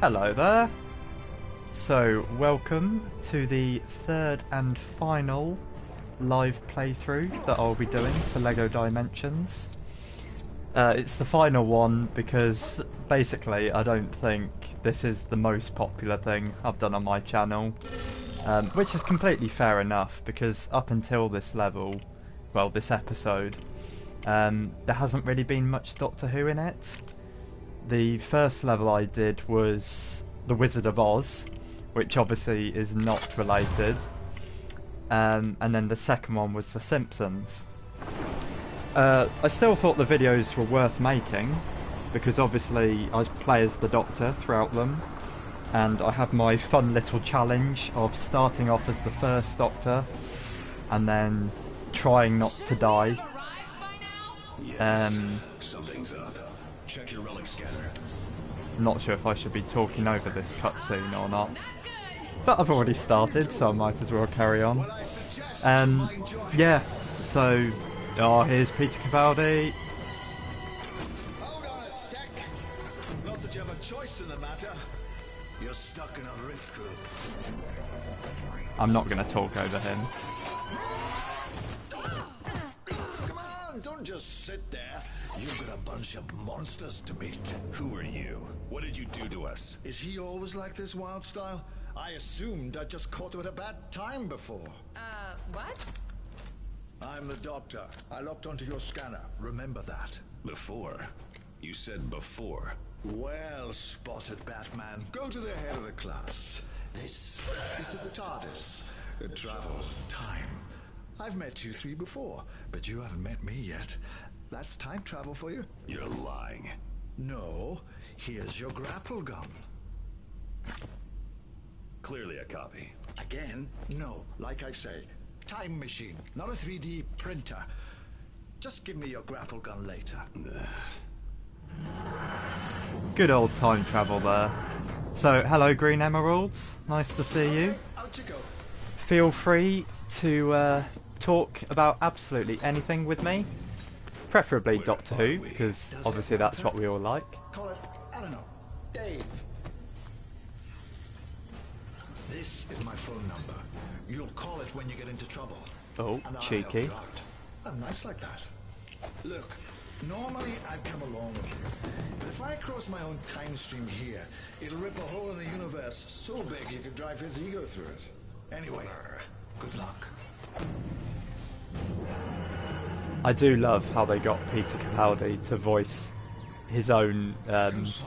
Hello there. So, welcome to the third and final live playthrough that I'll be doing for LEGO Dimensions. It's the final one because basically I don't think this is the most popular thing I've done on my channel, which is completely fair enough because up until this level, well, this episode, there hasn't really been much Doctor Who in it. The first level I did was The Wizard of Oz, which obviously is not related, and then the second one was The Simpsons. I still thought the videos were worth making, because obviously I play as the Doctor throughout them, and I have my fun little challenge of starting off as the first Doctor, and then trying not to die. Something's up. Check your relic scanner. Not sure if I should be talking over this cutscene or not, but I've already started, so I might as well carry on. Yeah, so, here's Peter Capaldi. Hold on a sec. Not that you have a choice in the matter. You're stuck in a rift group. I'm not going to talk over him. Come on, don't just sit there. You've got a bunch of monsters to meet. Who are you? What did you do to us? Is he always like this, Wildstyle? I assumed I just caught him at a bad time before. What? I'm the Doctor. I locked onto your scanner. Remember that. Before? You said before. Well spotted, Batman. Go to the head of the class. This is the TARDIS. It travels time. I've met you three before, but you haven't met me yet. That's time travel for you? You're lying. No. Here's your grapple gun. Clearly a copy. Again? No. Like I say, time machine, not a 3D printer. Just give me your grapple gun later. Good old time travel there. So, hello Green Emeralds, nice to see you. Out you go. Feel free to talk about absolutely anything with me. Preferably Doctor Who, because obviously that's what we all like. Call it, I don't know, Dave. This is my phone number. You'll call it when you get into trouble. Oh, And I'll cheeky. help you out. I'm nice like that. Look, normally I'd come along with you. But if I cross my own time stream here, it'll rip a hole in the universe so big you could drive his ego through it. Anyway, good luck. I do love how they got Peter Capaldi to voice his own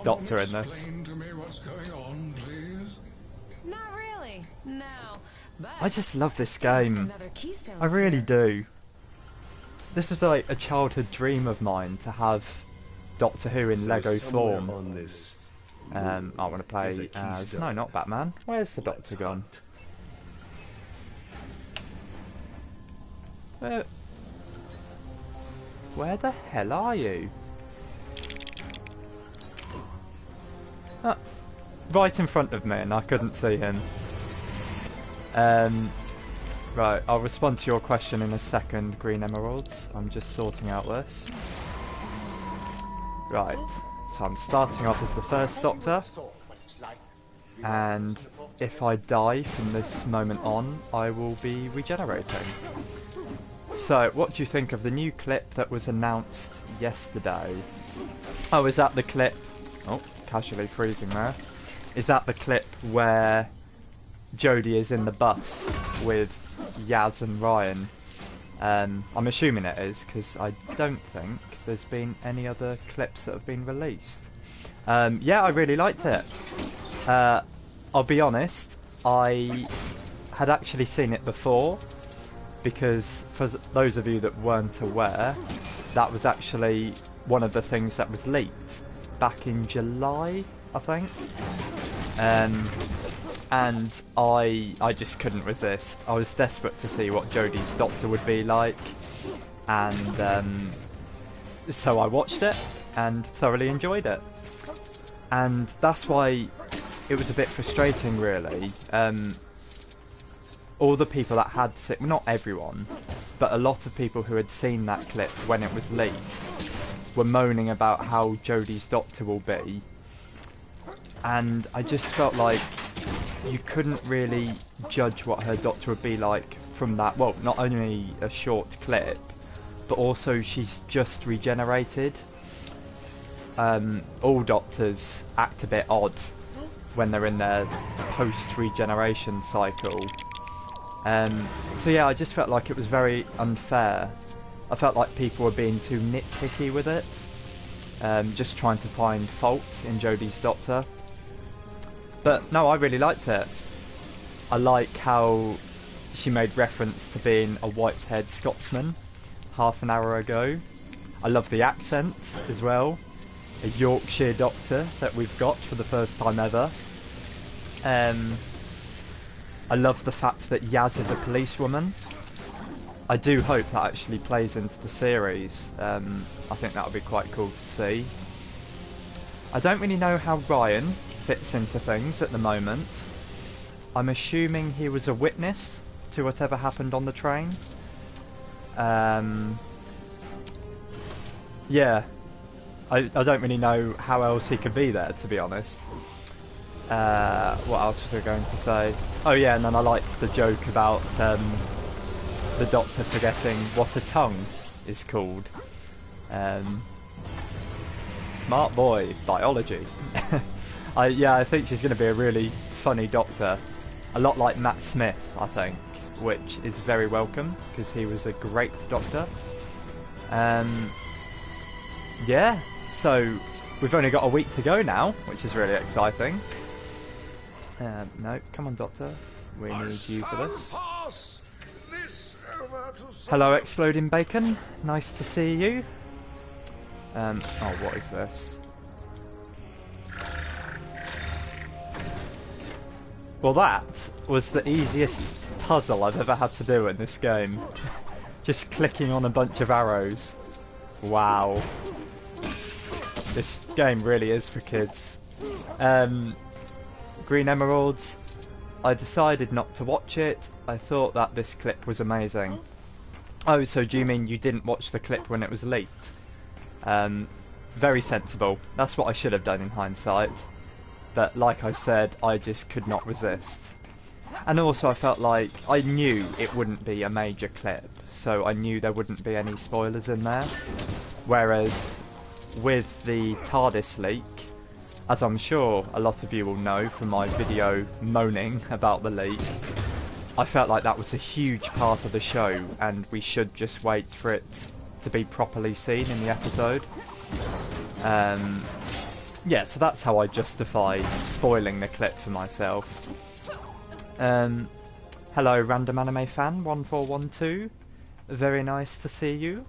Doctor in this. Explain to me what's going on, please. Not really. No. But I just love this game. another keystone. I really do. This is like a childhood dream of mine to have Doctor Who in Lego form. On this I want to play as... No, not Batman. Where's the Doctor gone? Where the hell are you? Ah, right in front of me and I couldn't see him. Right, I'll respond to your question in a second, Green Emeralds. I'm just sorting out this. Right, so I'm starting off as the first Doctor. And if I die from this moment on, I will be regenerating. So, what do you think of the new clip that was announced yesterday? Oh, is that the clip... Oh, casually freezing there. Is that the clip where Jodie is in the bus with Yaz and Ryan? I'm assuming it is, because I don't think there's been any other clips that have been released. Yeah, I really liked it. I'll be honest, I had actually seen it before, because for those of you that weren't aware, that was actually one of the things that was leaked back in July, I think. And I just couldn't resist. I was desperate to see what Jodie's Doctor would be like, and so I watched it and thoroughly enjoyed it. And that's why it was a bit frustrating, really. All the people that had seen, well, not everyone, but a lot of people who had seen that clip when it was leaked were moaning about how Jodie's Doctor will be. and I just felt like you couldn't really judge what her doctor would be like from that. Well, not only a short clip, but also she's just regenerated. All doctors act a bit odd when they're in their post-regeneration cycle. So yeah, I just felt like it was very unfair. I felt like people were being too nitpicky with it, just trying to find fault in Jodie's doctor. But no, I really liked it. I like how she made reference to being a white-haired Scotsman half an hour ago. I love the accent as well. A Yorkshire doctor that we've got for the first time ever. I love the fact that Yaz is a policewoman. I do hope that actually plays into the series. I think that would be quite cool to see. I don't really know how Ryan fits into things at the moment. I'm assuming he was a witness to whatever happened on the train. Yeah, I don't really know how else he could be there, to be honest. What else was I going to say? Oh yeah, and then I liked the joke about the doctor forgetting what a tongue is called. Smart boy, biology. I think she's going to be a really funny doctor. A lot like Matt Smith, I think, which is very welcome, because he was a great doctor. Yeah, so we've only got a week to go now, which is really exciting. No, come on, Doctor. We need you for this. Hello, Exploding Bacon. Nice to see you. Oh, what is this? Well, that was the easiest puzzle I've ever had to do in this game. Just clicking on a bunch of arrows. Wow. This game really is for kids. Green Emeralds. I decided not to watch it. I thought that this clip was amazing. Oh, so do you mean you didn't watch the clip when it was leaked? Very sensible. That's what I should have done in hindsight. But like I said, I just could not resist. And also I felt like I knew it wouldn't be a major clip, so I knew there wouldn't be any spoilers in there. Whereas with the TARDIS leak, as I'm sure a lot of you will know from my video moaning about the leak, I felt like that was a huge part of the show and we should just wait for it to be properly seen in the episode. Yeah, so that's how I justify spoiling the clip for myself. Hello, Random Anime Fan 1412. Very nice to see you.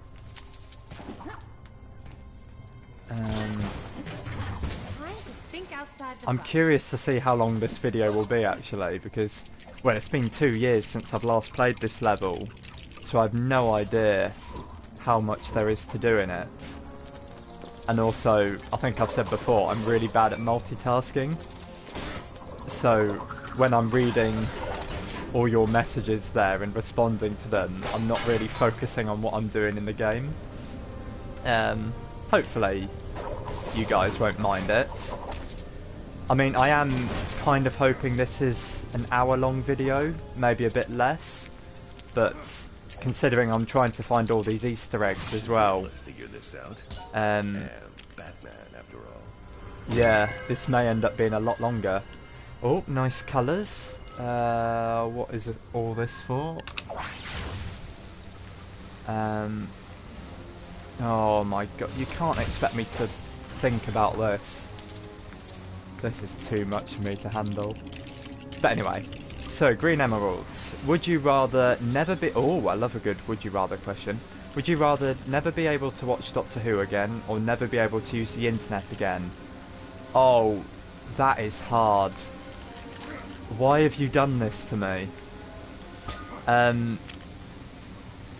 I'm curious to see how long this video will be actually, because, well, it's been 2 years since I've last played this level, so I've no idea how much there is to do in it. And also, I think I've said before, I'm really bad at multitasking, so when I'm reading all your messages there and responding to them, I'm not really focusing on what I'm doing in the game. Hopefully you guys won't mind it. I mean, I am kind of hoping this is an hour-long video, maybe a bit less, but considering I'm trying to find all these Easter eggs as well, Batman, after all. yeah, this may end up being a lot longer. Oh, nice colours. What is all this for? Oh my god, you can't expect me to think about this. This is too much for me to handle. But anyway, so Green Emeralds. Would you rather never be... Oh, I love a good would you rather question. Would you rather never be able to watch Doctor Who again, or never be able to use the internet again? Oh, that is hard. Why have you done this to me?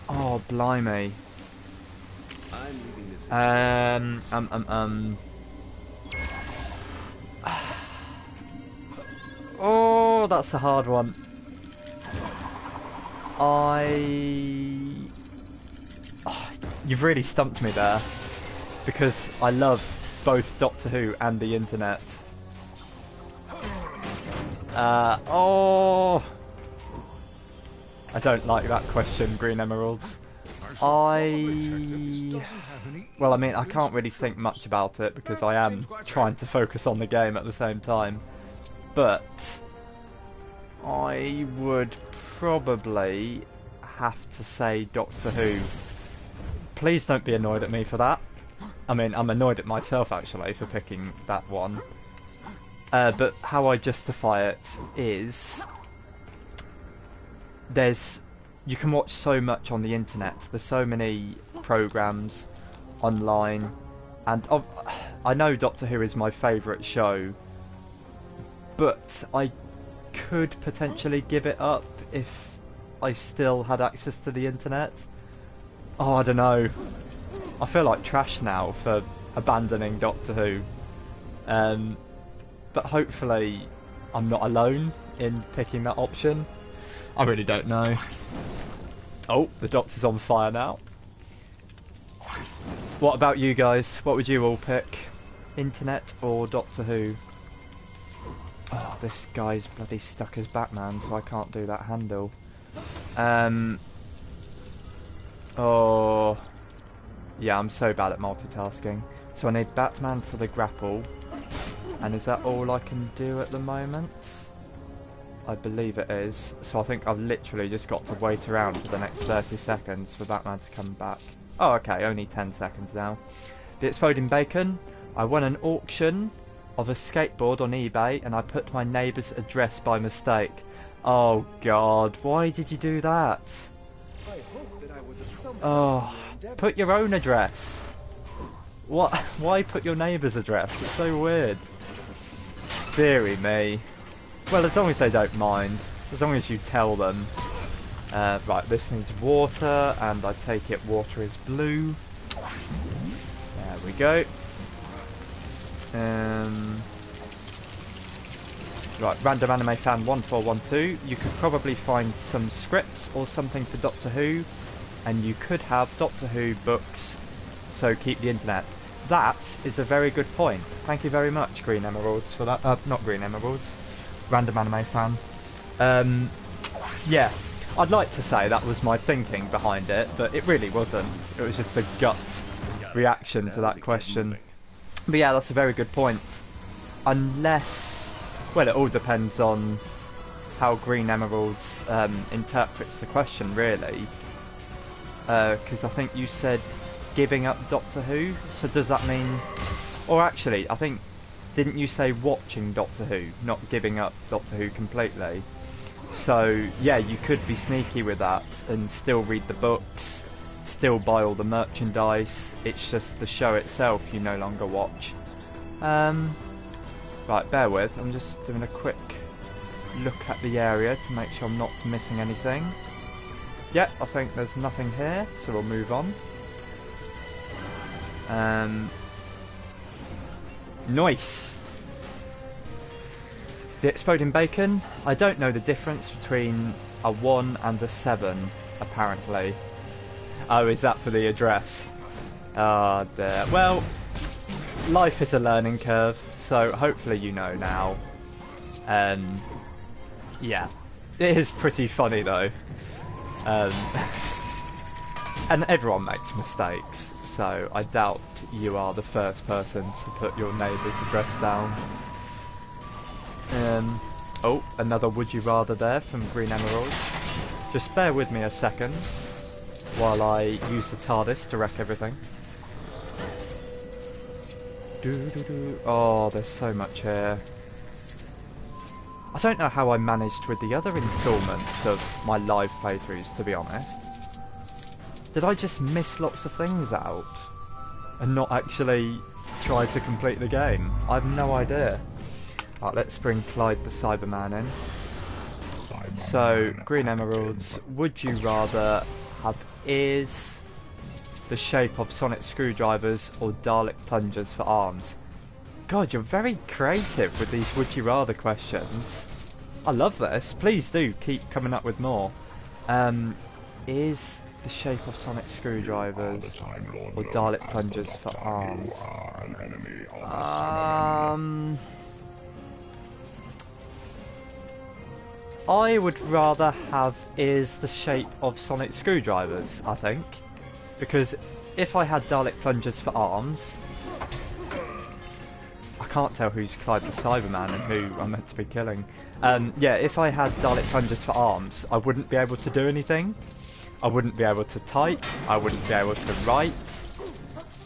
Oh, blimey. Oh, that's a hard one. You've really stumped me there, because I love both Doctor Who and the internet. Oh, I don't like that question, Green Emeralds. Well, I mean, I can't really think much about it because I am trying to focus on the game at the same time. But I would probably have to say Doctor Who. Please don't be annoyed at me for that. I mean, I'm annoyed at myself actually for picking that one. But how I justify it is you can watch so much on the internet. There's so many programs online, and I know Doctor Who is my favourite show, but I could potentially give it up if I still had access to the internet. Oh, I don't know. I feel like trash now for abandoning Doctor Who. But hopefully I'm not alone in picking that option. I really don't know. Oh, the Doctor's on fire now. What about you guys? What would you all pick? Internet or Doctor Who? Oh, this guy's bloody stuck as Batman, so I can't do that handle. Oh, yeah, I'm so bad at multitasking. So I need Batman for the grapple. And is that all I can do at the moment? I believe it is. So I think I've literally just got to wait around for the next 30 seconds for Batman to come back. Oh, okay, only 10 seconds now. The Exploding Bacon. I won an auction of a skateboard on eBay and I put my neighbour's address by mistake. Oh god, why did you do that? Oh, put your own address. What? Why put your neighbour's address? It's so weird. Deary me. Well, as long as they don't mind. As long as you tell them. Right, this needs water, and I take it water is blue. There we go. Right, Random Anime Fan 1412. You could probably find some scripts or something for Doctor Who, and you could have Doctor Who books, so keep the internet. That is a very good point. Thank you very much, Green Emeralds, for that. Not Green Emeralds. Random Anime Fan. Yeah, I'd like to say that was my thinking behind it, but it really wasn't. It was just a gut reaction to that question. But yeah, that's a very good point. Unless, well, it all depends on how Green Emeralds interprets the question, really. Because I think you said giving up Doctor Who, so does that mean... Or actually, I think, didn't you say watching Doctor Who, not giving up Doctor Who completely? So, yeah, you could be sneaky with that and still read the books, still buy all the merchandise, it's just the show itself you no longer watch. Right, bear with, I'm just doing a quick look at the area to make sure I'm not missing anything. Yeah, I think there's nothing here, so we'll move on. Nice! The Exploding Bacon. I don't know the difference between a 1 and a 7, apparently. Oh, is that for the address? Ah, dear. Well, life is a learning curve, so hopefully you know now. Yeah. It is pretty funny, though. And everyone makes mistakes, so I doubt you are the first person to put your neighbour's address down. Oh, another would you rather there from Green Emeralds. Just bear with me a second while I use the TARDIS to wreck everything. Oh, there's so much here. I don't know how I managed with the other instalments of my live playthroughs, to be honest. Did I just miss lots of things out and not actually try to complete the game? I have no idea. Right, let's bring Clyde the Cyberman in. So, Green Emeralds, would you rather have ears the shape of sonic screwdrivers or Dalek plungers for arms? God, you're very creative with these would you rather questions. I love this. Please do keep coming up with more. Is the shape of sonic screwdrivers or Dalek plungers for arms? I would rather have is the shape of sonic screwdrivers, I think. Because if I had Dalek plungers for arms... I can't tell who's Clyde the Cyberman and who I'm meant to be killing. Yeah, if I had Dalek plungers for arms, I wouldn't be able to do anything. I wouldn't be able to type. I wouldn't be able to write.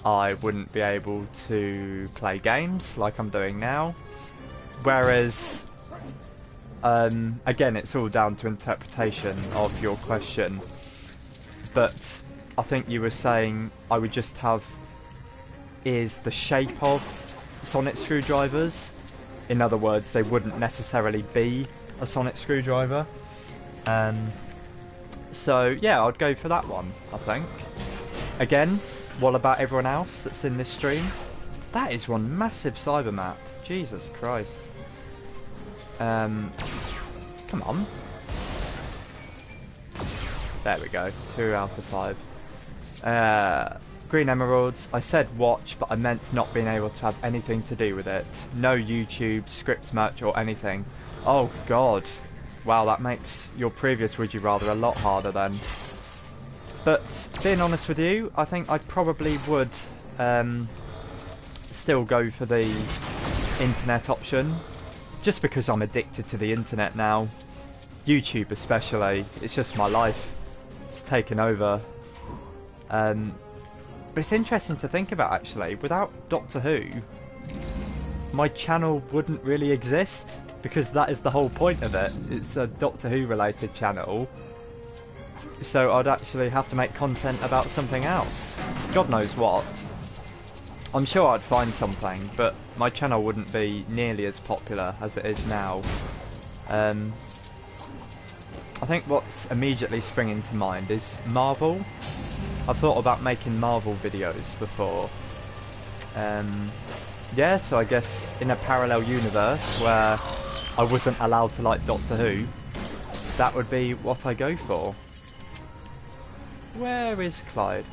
I wouldn't be able to play games like I'm doing now. Whereas... again, it's all down to interpretation of your question, but I think you were saying I would just have is the shape of sonic screwdrivers. In other words, they wouldn't necessarily be a sonic screwdriver. So yeah, I'd go for that one, I think. Again, what about everyone else that's in this stream? That is one massive cyber map. Jesus Christ. Come on. There we go. 2 out of 5. Green emeralds. I said watch, but I meant not being able to have anything to do with it. No YouTube, script merch or anything. Oh god. Wow, that makes your previous Would You Rather a lot harder then. But, being honest with you, I think I probably would still go for the internet option. Just because I'm addicted to the internet now. YouTube especially. It's just my life. It's taken over. But it's interesting to think about actually. Without Doctor Who, my channel wouldn't really exist. Because that is the whole point of it. It's a Doctor Who related channel. So I'd actually have to make content about something else. God knows what. I'm sure I'd find something, but my channel wouldn't be nearly as popular as it is now. I think what's immediately springing to mind is Marvel. I've thought about making Marvel videos before. Yeah, so I guess in a parallel universe where I wasn't allowed to like Doctor Who, that would be what I go for. Where is Clyde?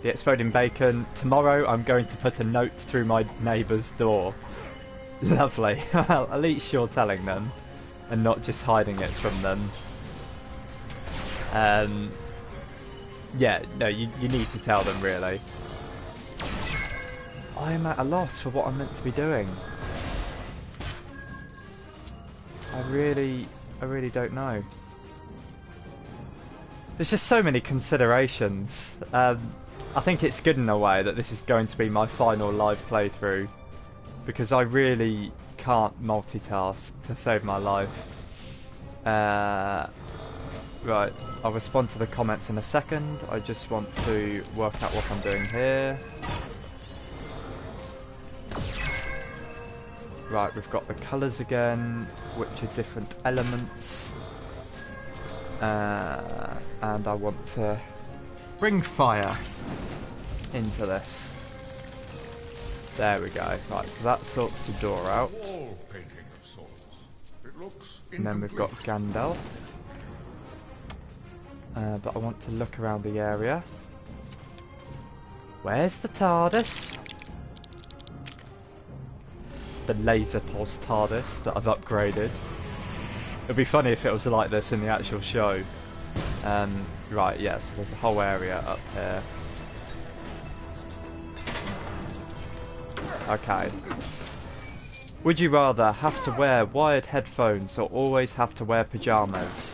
The exploding bacon. Tomorrow I'm going to put a note through my neighbour's door. Lovely. Well, at least you're telling them and not just hiding it from them. Yeah, no, you need to tell them really. I am at a loss for what I'm meant to be doing. I really don't know. There's just so many considerations. I think it's good in a way that this is going to be my final live playthrough, because I really can't multitask to save my life. Right, I'll respond to the comments in a second. I just want to work out what I'm doing here. Right, we've got the colours again, which are different elements. And I want to bring fire into this. There we go. Right, so that sorts the door out. Wall painting of sorts. It looks And then we've got Gandalf. But I want to look around the area. Where's the TARDIS? The laser pulse TARDIS that I've upgraded. It'd be funny if it was like this in the actual show. Right, yeah, so there's a whole area up here. Okay. Would you rather have to wear wired headphones or always have to wear pyjamas?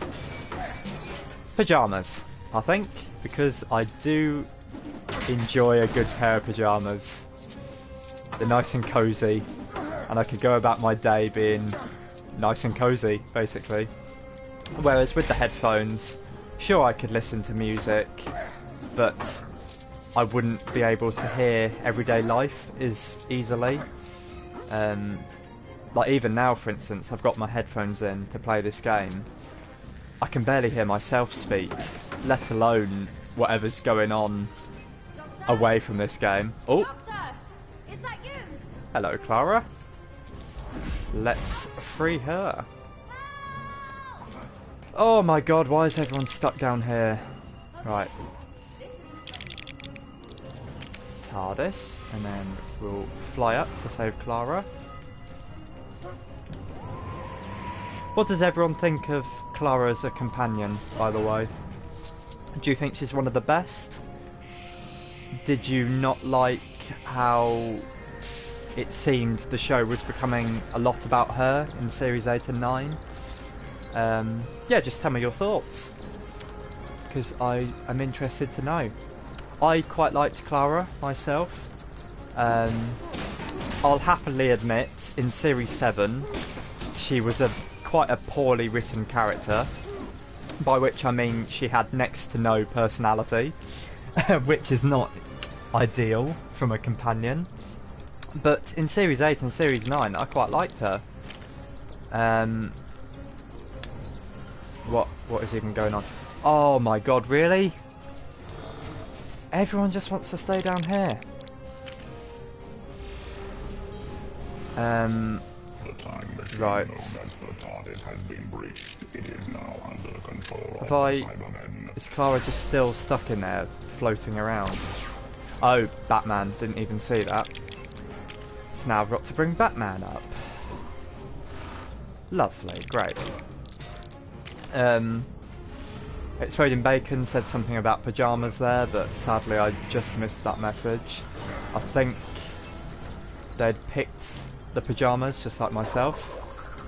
Pyjamas, I think, because I do enjoy a good pair of pyjamas. They're nice and cosy, and I could go about my day being nice and cosy, basically. Whereas with the headphones, sure I could listen to music, but I wouldn't be able to hear everyday life as easily. Like even now, for instance, I've got my headphones in to play this game. I can barely hear myself speak, let alone whatever's going on away from this game. Oh! Doctor, is that you? Hello, Clara. Let's free her. Oh my god, why is everyone stuck down here? Right. TARDIS, and then we'll fly up to save Clara. What does everyone think of Clara as a companion, by the way? Do you think she's one of the best? Did you not like how it seemed the show was becoming a lot about her in series 8 and 9? Yeah, just tell me your thoughts, because I am interested to know. I quite liked Clara myself. I'll happily admit, in series 7, she was quite a poorly written character, by which I mean she had next to no personality, which is not ideal from a companion. But in series 8 and series 9, I quite liked her. What is even going on? Oh my god, really? Everyone just wants to stay down here. Right. Is Clara just still stuck in there, floating around? Oh, Batman, didn't even see that. So now I've got to bring Batman up. Lovely, great. Exploding Bacon said something about pyjamas there, but sadly I just missed that message. I think they'd picked the pyjamas just like myself,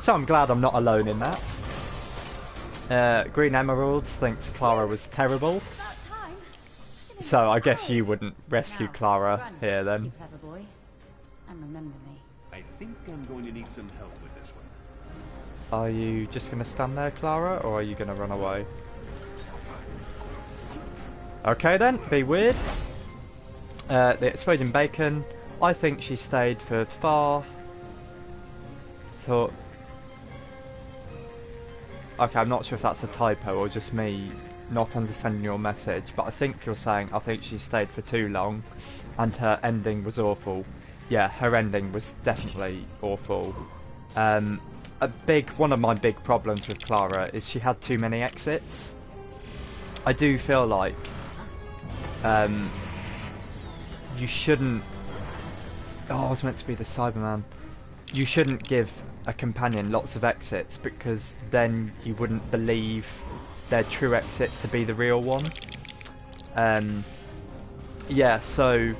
so I'm glad I'm not alone in that. Green Emeralds thinks Clara was terrible, so I guess you wouldn't rescue Clara here then. You clever boy. And remember me. I think I'm going to need some help with this one. Are you just going to stand there, Clara, or are you going to run away? Okay then, be weird. The Exploding Bacon, I think she stayed for far... So... Okay, I'm not sure if that's a typo or just me not understanding your message, but I think you're saying I think she stayed for too long and her ending was awful. Yeah, her ending was definitely awful. One of my big problems with Clara is she had too many exits. I do feel like you shouldn't... Oh, I was meant to be the Cyberman. You shouldn't give a companion lots of exits, because then you wouldn't believe their true exit to be the real one. Yeah, so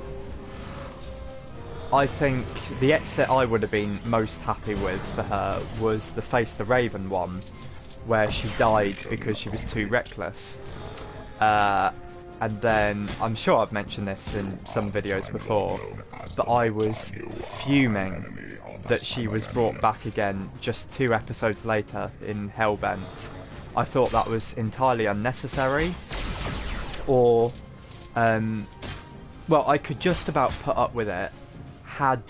I think the exit I would have been most happy with for her was the Face the Raven one, where she died because she was too reckless. And then, I'm sure I've mentioned this in some videos before, but I was fuming that she was brought back again just 2 episodes later in Hellbent. I thought that was entirely unnecessary, or, well, I could just about put up with it had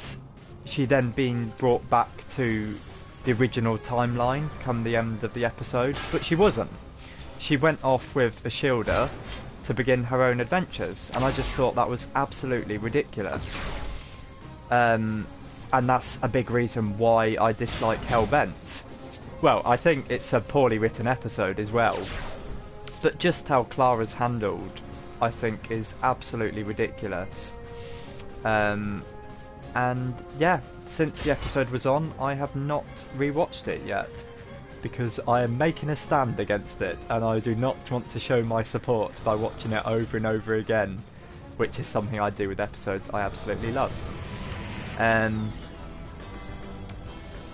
she then been brought back to the original timeline come the end of the episode, but she wasn't. She went off with a shielder to begin her own adventures, and I just thought that was absolutely ridiculous. And that's a big reason why I dislike Hellbent. Well, I think it's a poorly written episode as well, but just how Clara's handled, I think, is absolutely ridiculous. And yeah, since the episode was on, I have not rewatched it yet, because I am making a stand against it, and I do not want to show my support by watching it over and over again, which is something I do with episodes I absolutely love.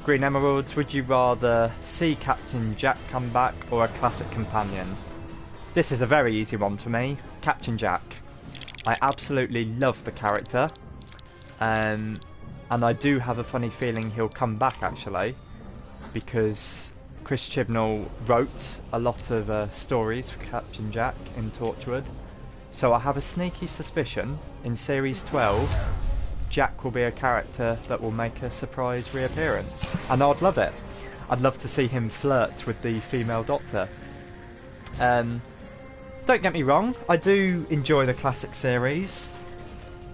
Green Emeralds, would you rather see Captain Jack come back or a classic companion? This is a very easy one for me. Captain Jack. I absolutely love the character, and I do have a funny feeling he'll come back actually, because Chris Chibnall wrote a lot of stories for Captain Jack in Torchwood, so I have a sneaky suspicion in Series 12 Jack will be a character that will make a surprise reappearance, and I'd love it. I'd love to see him flirt with the female Doctor. Don't get me wrong, I do enjoy the classic series,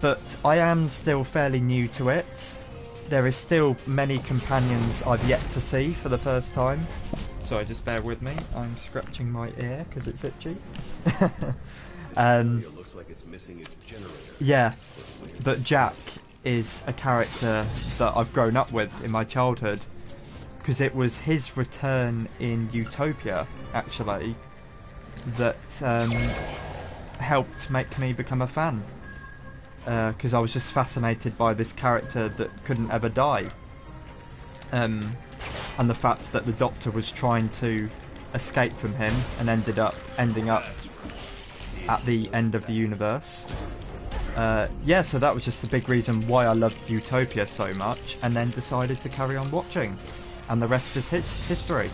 but I am still fairly new to it. There is still many companions I've yet to see for the first time. Sorry, just bear with me. I'm scratching my ear because it's itchy. Looks like it's missing its generator. Yeah, but Jack is a character that I've grown up with in my childhood. because it was his return in Utopia, actually, that helped make me become a fan. Because I was just fascinated by this character that couldn't ever die. And the fact that the Doctor was trying to escape from him and ending up at the end of the universe. Yeah, so that was just a big reason why I loved Utopia so much, and then decided to carry on watching. And the rest is history.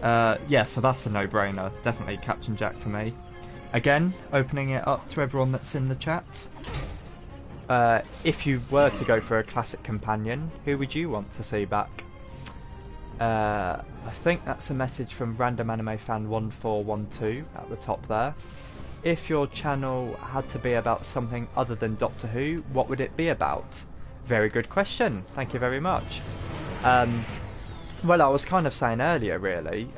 Yeah, so that's a no-brainer. Definitely Captain Jack for me. Again, opening it up to everyone that's in the chat. If you were to go for a classic companion, who would you want to see back? I think that's a message from Random Anime Fan 1412 at the top there. If your channel had to be about something other than Doctor Who, what would it be about? Very good question. Thank you very much. Well, I was kind of saying earlier, really.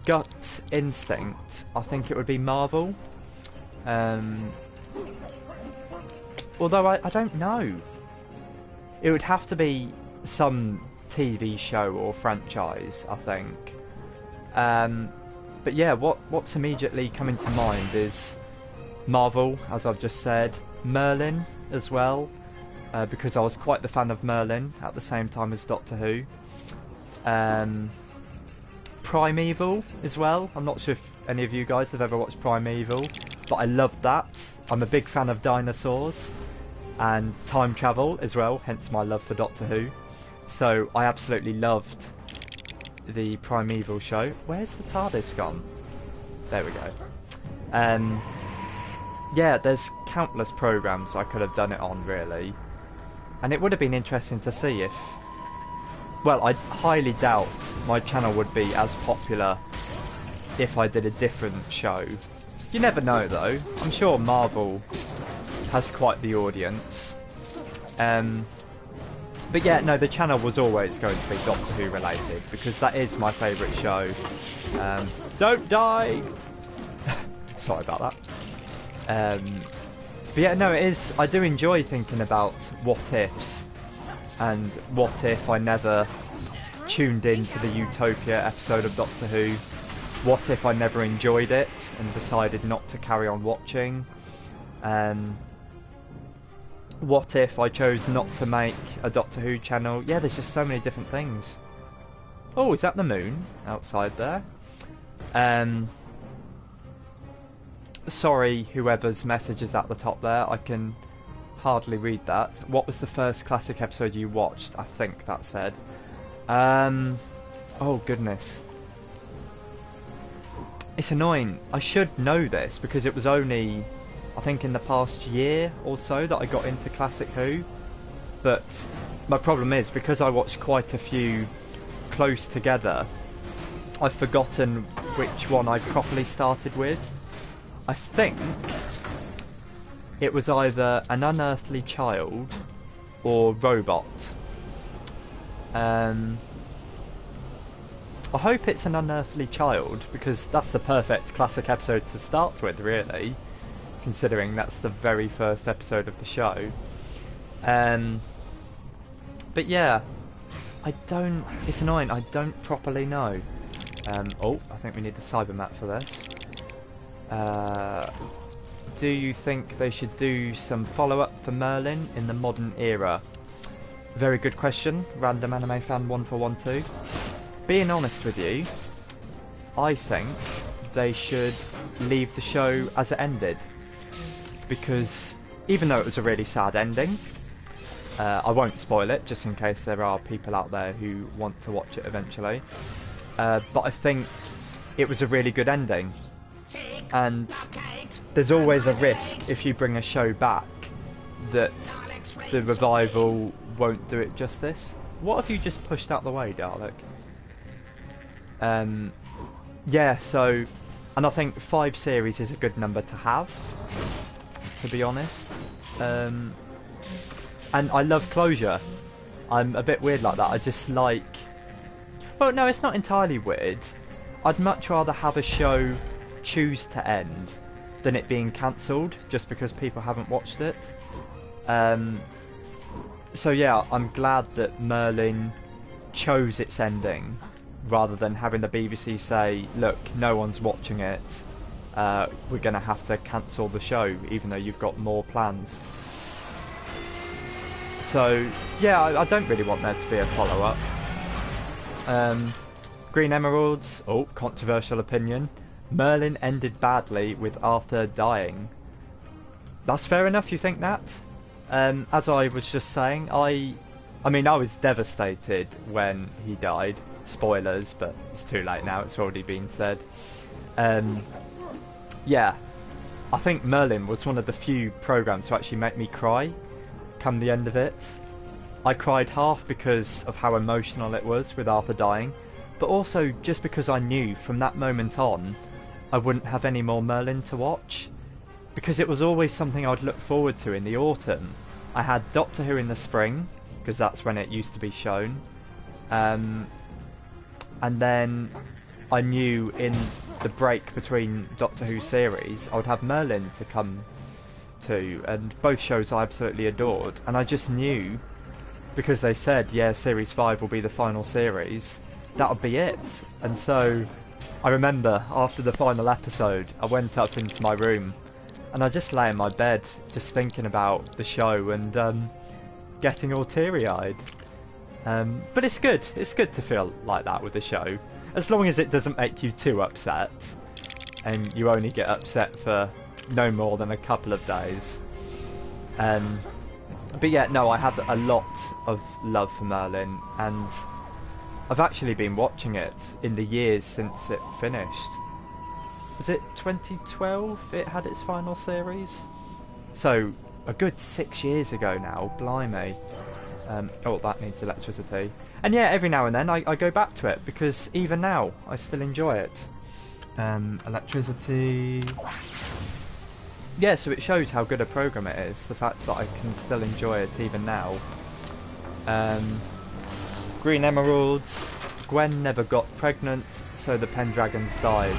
Gut instinct, I think it would be Marvel. Although I don't know. It would have to be some TV show or franchise, I think. But yeah, what's immediately coming to mind is Marvel, as I've just said, Merlin as well, because I was quite the fan of Merlin at the same time as Doctor Who. Primeval as well. I'm not sure if any of you guys have ever watched Primeval, but I loved that. I'm a big fan of dinosaurs and time travel as well, hence my love for Doctor Who. So I absolutely loved the Primeval show. Where's the TARDIS gone? There we go. Yeah, there's countless programs I could have done it on, really. And it would have been interesting to see if... Well, I highly doubt my channel would be as popular if I did a different show. You never know, though. I'm sure Marvel has quite the audience. But yeah, no, the channel was always going to be Doctor Who related, because that is my favourite show. Don't die! Sorry about that. But yeah, no, it is. I do enjoy thinking about what ifs. And what if I never tuned into the Utopia episode of Doctor Who? What if I never enjoyed it and decided not to carry on watching? What if I chose not to make a Doctor Who channel? Yeah, there's just so many different things. Oh, is that the moon outside there? Sorry, whoever's message is at the top there. I can hardly read that. What was the first classic episode you watched? I think that said. Oh goodness. It's annoying. I should know this because it was only, I think, in the past year or so that I got into Classic Who. But my problem is, because I watched quite a few close together, I've forgotten which one I properly started with. I think it was either An Unearthly Child or Robot. I hope it's An Unearthly Child, because that's the perfect classic episode to start with, really, considering that's the very first episode of the show. But yeah, I don't... It's annoying, I don't properly know. Oh, I think we need the Cybermat for this. Do you think they should do some follow-up for Merlin in the modern era? Very good question, Random Anime Fan 1412. Being honest with you, I think they should leave the show as it ended. Because even though it was a really sad ending, I won't spoil it just in case there are people out there who want to watch it eventually. But I think it was a really good ending. And there's always a risk if you bring a show back that the revival won't do it justice. What have you just pushed out the way, Dalek? Yeah, so... And I think 5 series is a good number to have, to be honest. And I love closure. I'm a bit weird like that. I just like... Well, no, it's not entirely weird. I'd much rather have a show choose to end than it being cancelled just because people haven't watched it. So yeah, I'm glad that Merlin chose its ending rather than having the BBC say, look, no one's watching it, we're going to have to cancel the show even though you've got more plans. So yeah, I don't really want there to be a follow-up. Green Emeralds, oh, controversial opinion. Merlin ended badly with Arthur dying. That's fair enough, you think that? As I was just saying, I mean, I was devastated when he died. Spoilers, but it's too late now, it's already been said. Yeah, I think Merlin was one of the few programmes to actually make me cry come the end of it. I cried half because of how emotional it was with Arthur dying, but also just because I knew from that moment on I wouldn't have any more Merlin to watch, because it was always something I'd look forward to in the autumn. I had Doctor Who in the spring, because that's when it used to be shown, and then I knew in the break between Doctor Who series I would have Merlin to come to, and both shows I absolutely adored, and I just knew, because they said, yeah, Series 5 will be the final series, that would be it. And so I remember after the final episode I went up into my room and I just lay in my bed just thinking about the show and getting all teary-eyed. But it's good to feel like that with the show, as long as it doesn't make you too upset and you only get upset for no more than a couple of days. But yeah, no, I have a lot of love for Merlin, and I've actually been watching it in the years since it finished. Was it 2012 it had its final series? So, a good 6 years ago now, blimey. Oh, that needs electricity. And yeah, every now and then I go back to it, because even now, I still enjoy it. Electricity... Yeah, so it shows how good a programme it is, the fact that I can still enjoy it even now. Green Emeralds, Gwen never got pregnant, so the Pendragons died.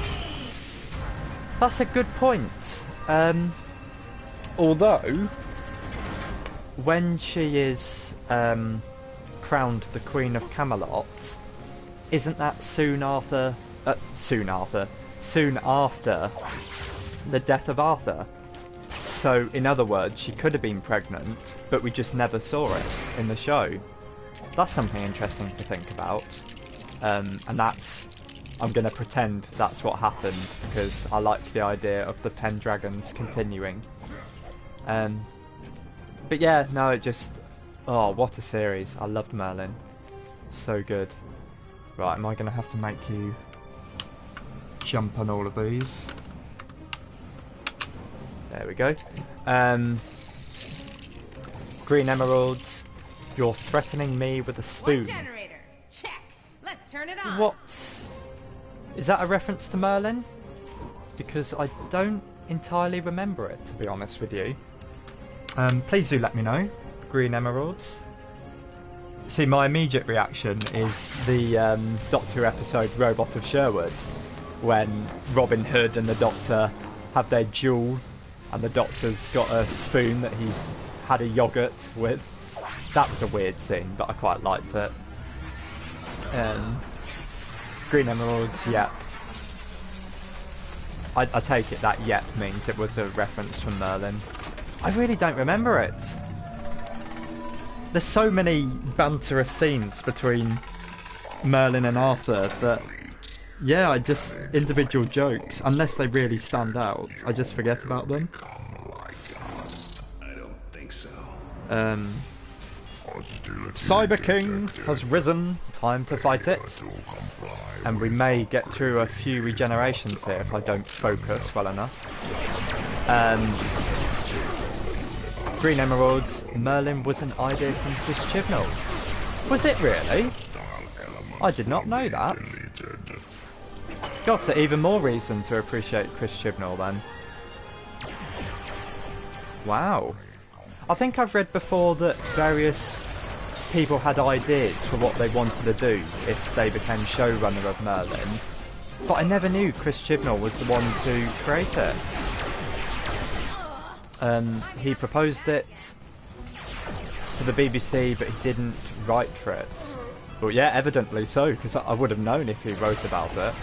That's a good point. Although, when she is crowned the Queen of Camelot, isn't that soon after the death of Arthur? So, in other words, she could have been pregnant, but we just never saw it in the show. That's something interesting to think about. And that's... I'm going to pretend that's what happened, because I like the idea of the Pendragons continuing. But yeah, no, it just... Oh, what a series. I loved Merlin. So good. Right, am I going to have to make you jump on all of these? There we go. Green Emeralds, you're threatening me with a spoon. One generator. Check. Let's turn it on. What? Is that a reference to Merlin? Because I don't entirely remember it, to be honest with you. Please do let me know, Green Emeralds. See, my immediate reaction is the Doctor Who episode Robot of Sherwood, when Robin Hood and the Doctor have their duel, and the Doctor's got a spoon that he's had a yoghurt with. That was a weird scene, but I quite liked it. Green Emeralds, yep. I take it that yep means it was a reference from Merlin. I really don't remember it. There's so many banterous scenes between Merlin and Arthur that, yeah, I just... individual jokes, unless they really stand out, I just forget about them. I don't think so. Cyber King has risen, time to fight it. And we may get through a few regenerations here if I don't focus well enough. Green Emeralds, Merlin was an idea from Chris Chibnall. Was it really? I did not know that. Got even more reason to appreciate Chris Chibnall then. Wow. I think I've read before that various people had ideas for what they wanted to do if they became showrunner of Merlin, but I never knew Chris Chibnall was the one to create it. He proposed it to the BBC, but he didn't write for it. But yeah, evidently so, because I would have known if he wrote about it.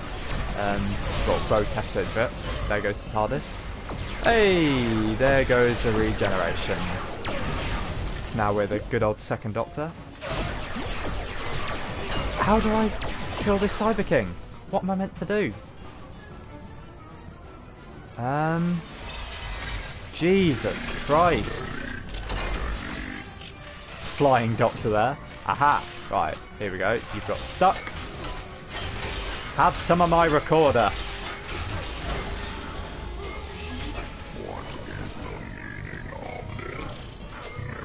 Well, wrote after it. There goes the TARDIS. Hey, there goes the regeneration. It's now with a good old second Doctor. How do I kill this Cyber King? What am I meant to do? Jesus Christ. Flying Doctor there. Aha! Right, here we go. You've got stuck. Have some of my recorder.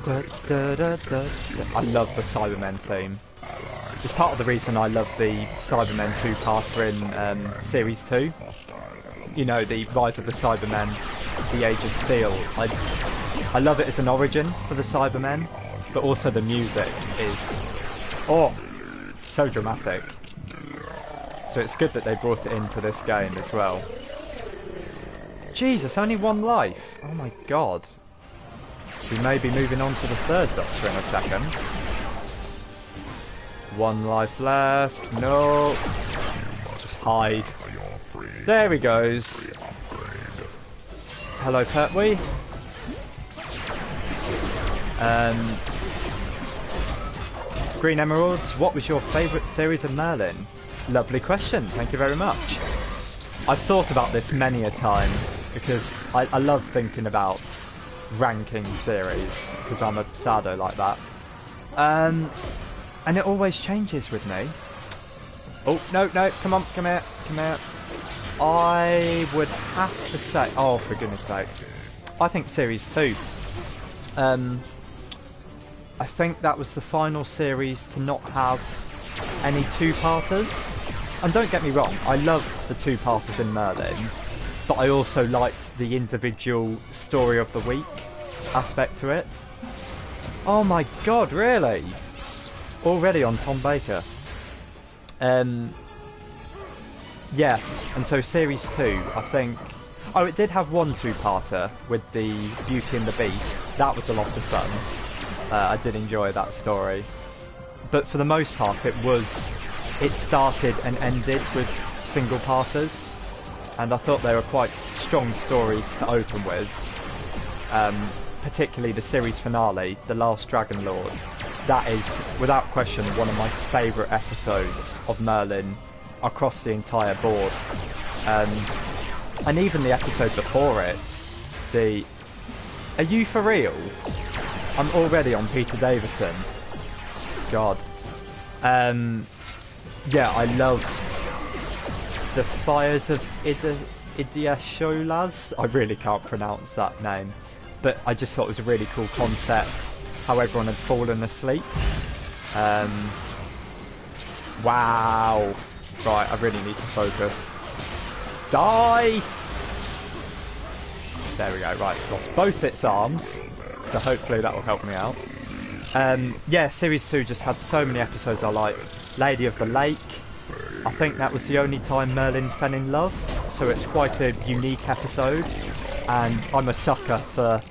I love the Cybermen theme. It's part of the reason I love the Cybermen 2-parter in Series 2. You know, the Rise of the Cybermen, the Age of Steel. I love it as an origin for the Cybermen, but also the music is, oh, so dramatic. So it's good that they brought it into this game as well. Jesus, only one life. Oh my god. We may be moving on to the third Doctor in a second. One life left. No. Just hide. There he goes. Hello, Pertwee. Green Emeralds, what was your favourite series of Merlin? Lovely question, thank you very much. I've thought about this many a time because I love thinking about ranking series because I'm a sado like that. And it always changes with me. Oh, no, come on, come here. I would have to say, oh, for goodness sake, I think Series 2. I think that was the final series to not have any 2-parters. And don't get me wrong, I love the 2-parters in Merlin, but I also liked the individual story of the week aspect to it. Oh my god, really? Already on Tom Baker. Yeah, and so Series 2, I think... Oh, it did have one 2-parter with the Beauty and the Beast. That was a lot of fun. I did enjoy that story. But for the most part, it started and ended with single-parters. And I thought they were quite strong stories to open with. Particularly the series finale, The Last Dragon Lord. That is, without question, one of my favourite episodes of Merlin across the entire board. And even the episode before it, Are you for real? I'm already on Peter Davison. God. Yeah, I loved the Fires of Idiasholas. I really can't pronounce that name. But I just thought it was a really cool concept, how everyone had fallen asleep. Wow. Right, I really need to focus. Die! There we go, right, it's lost both its arms, so hopefully that will help me out. Yeah, Series 2 just had so many episodes I liked. Lady of the Lake, I think that was the only time Merlin fell in love, so it's quite a unique episode, and I'm a sucker for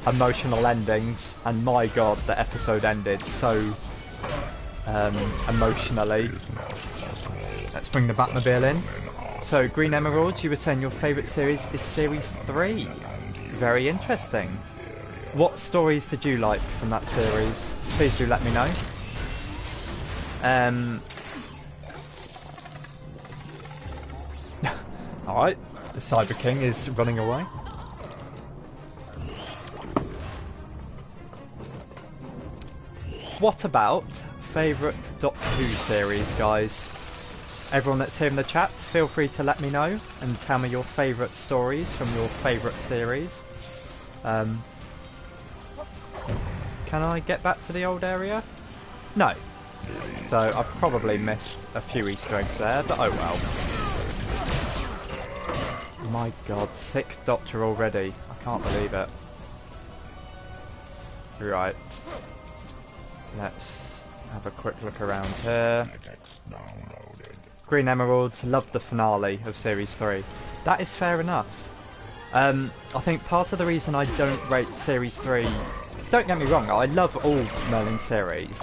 emotional endings, and my god, the episode ended so emotionally. Let's bring the Batmobile in. So, Green Emeralds, you were saying your favourite series is Series 3. Very interesting. What stories did you like from that series? Please do let me know. Alright, the Cyber King is running away. What about favourite Doctor Who series, guys? Everyone that's here in the chat, feel free to let me know and tell me your favourite stories from your favourite series. Can I get back to the old area? No. So I've probably missed a few Easter eggs there, but oh well. My god, 6th Doctor already. I can't believe it. Right. Let's have a quick look around here. Green Emeralds, loved the finale of Series 3. That is fair enough. I think part of the reason I don't rate Series 3... Don't get me wrong, I love all Merlin series.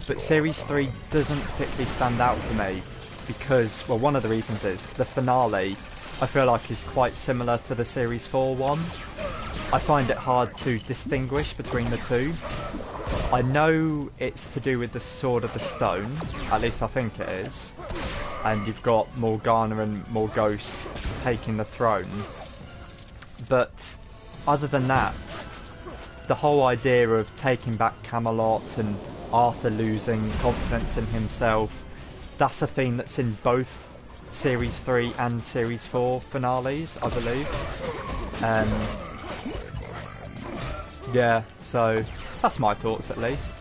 but Series 3 doesn't particularly stand out for me because, well, one of the reasons is the finale I feel like is quite similar to the Series 4 one. I find it hard to distinguish between the two. I know it's to do with the Sword of the Stone, at least I think it is, and you've got Morgana and Morgause taking the throne, but other than that, the whole idea of taking back Camelot and Arthur losing confidence in himself, that's a theme that's in both Series 3 and Series 4 finales, I believe. Yeah, so that's my thoughts at least.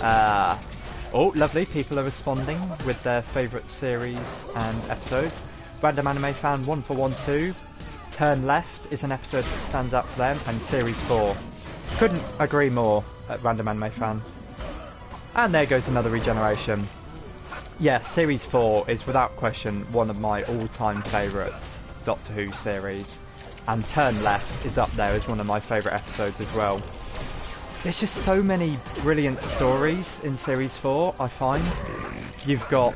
Oh, lovely, people are responding with their favourite series and episodes. Random Anime Fan 1412, Turn Left is an episode that stands out for them, and Series 4. Couldn't agree more at Random Anime Fan. And there goes another regeneration. Yeah, Series 4 is without question one of my all-time favourite Doctor Who series. And Turn Left is up there as one of my favourite episodes as well. There's just so many brilliant stories in Series 4, I find. You've got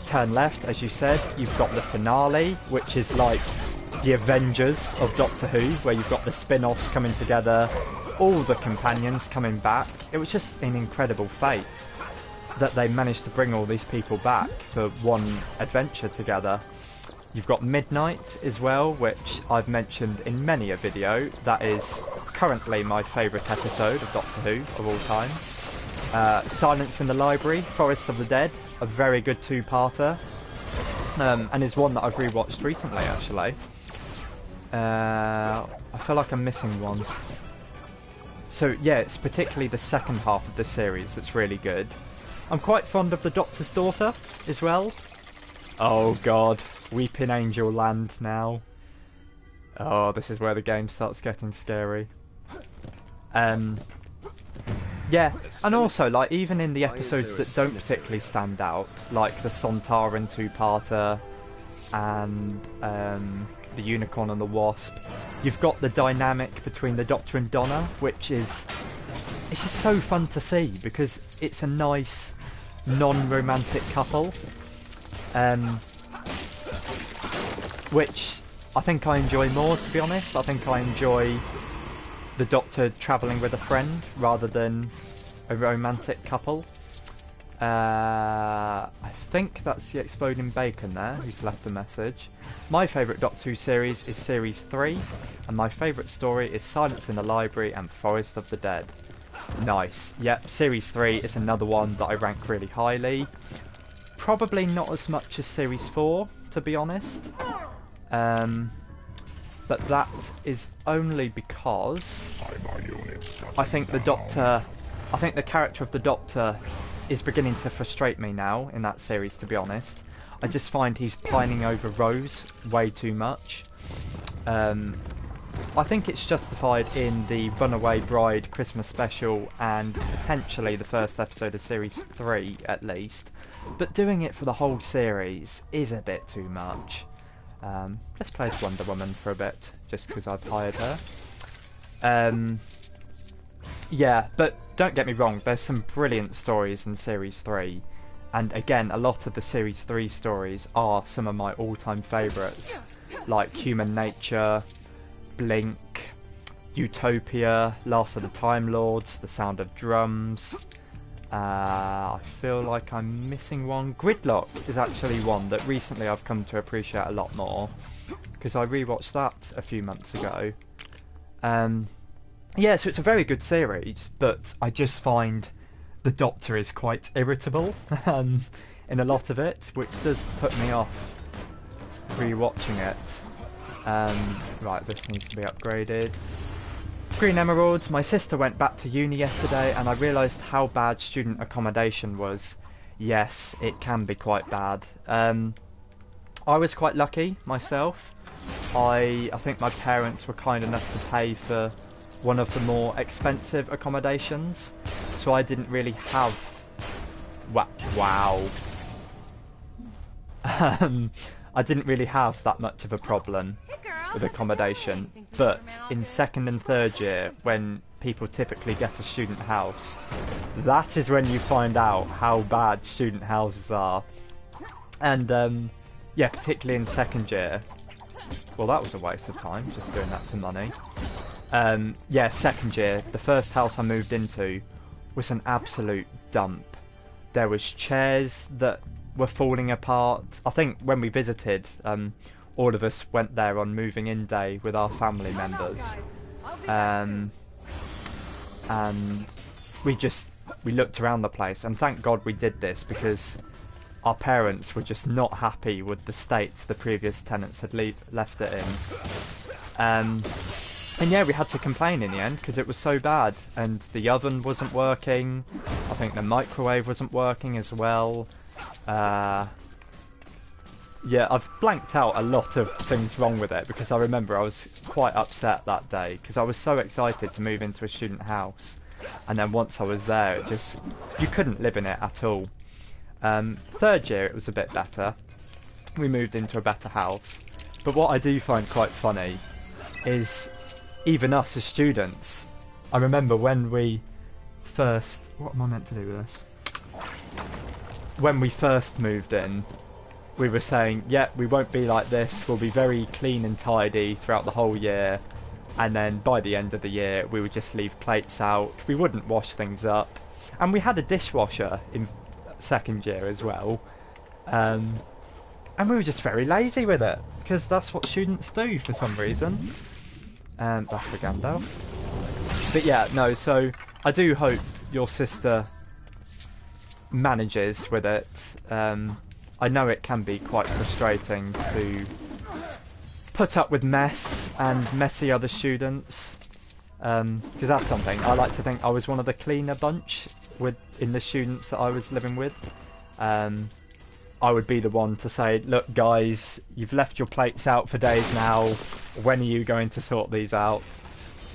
Turn Left, as you said. You've got the finale, which is like the Avengers of Doctor Who, where you've got the spin-offs coming together, all the companions coming back. It was just an incredible fate that they managed to bring all these people back for one adventure together. You've got Midnight as well, which I've mentioned in many a video. That is currently my favourite episode of Doctor Who of all time. Silence in the Library, Forest of the Dead, a very good two-parter, and is one that I've rewatched recently actually. I feel like I'm missing one. So yeah, it's particularly the second half of the series that's really good. I'm quite fond of the Doctor's Daughter as well. Oh god, Weeping Angel Land now. Oh, this is where the game starts getting scary. Yeah, and also, like, even in the episodes that don't particularly stand out, like the Sontaran two-parter and the Unicorn and the Wasp, you've got the dynamic between the Doctor and Donna, which is... it's just so fun to see, because it's a nice, non-romantic couple. Which I think I enjoy more, to be honest. I think I enjoy the Doctor travelling with a friend rather than a romantic couple. I think that's the Exploding Bacon there, who's left a message. My favourite Doctor Who series is Series 3, and my favourite story is Silence in the Library and Forest of the Dead. Nice. Yep, Series 3 is another one that I rank really highly. Probably not as much as Series 4, to be honest. But that is only because I think the character of the Doctor is beginning to frustrate me now in that series, to be honest. I just find he's pining over Rose way too much. I think it's justified in the Runaway Bride Christmas special and potentially the first episode of Series 3 at least, but doing it for the whole series is a bit too much. Let's play as Wonder Woman for a bit, just because I've hired her. Yeah, but don't get me wrong, there's some brilliant stories in Series 3, and again, a lot of the Series 3 stories are some of my all-time favourites, like Human Nature, Blink, Utopia, Last of the Time Lords, The Sound of Drums. I feel like I'm missing one. Gridlock is actually one that recently I've come to appreciate a lot more, because I rewatched that a few months ago. Yeah, so it's a very good series, but I just find the Doctor is quite irritable in a lot of it, which does put me off rewatching it. Right, this needs to be upgraded. Green Emeralds, my sister went back to uni yesterday and I realised how bad student accommodation was. Yes, it can be quite bad. I was quite lucky myself. I think my parents were kind enough to pay for one of the more expensive accommodations, so I didn't really have... Wow. I didn't really have that much of a problem with accommodation, but in second and third year, when people typically get a student house, that is when you find out how bad student houses are. And yeah, particularly in second year. Well, that was a waste of time, just doing that for money. Yeah, second year, the first house I moved into was an absolute dump. There was chairs that were falling apart. I think when we visited, all of us went there on moving in day with our family members. And we looked around the place, and thank God we did this, because our parents were just not happy with the state the previous tenants had left it in. And yeah, we had to complain in the end because it was so bad, and the oven wasn't working. I think the microwave wasn't working as well. Yeah, I've blanked out a lot of things wrong with it because I remember I was quite upset that day because I was so excited to move into a student house, and then once I was there, you couldn't live in it at all. Third year it was a bit better. We moved into a better house, but what I do find quite funny is even us as students. I remember when we first... What am I meant to do with this? When we first moved in, we were saying, yeah, we won't be like this, we'll be very clean and tidy throughout the whole year, and then by the end of the year we would just leave plates out, we wouldn't wash things up, and we had a dishwasher in second year as well, and we were just very lazy with it, because that's what students do for some reason. That's for Gandalf. But yeah, no, so I do hope your sister manages with it. I know it can be quite frustrating to put up with mess and messy other students, because that's something. I like to think I was one of the cleaner bunch in the students that I was living with. I would be the one to say, look guys, you've left your plates out for days now, when are you going to sort these out?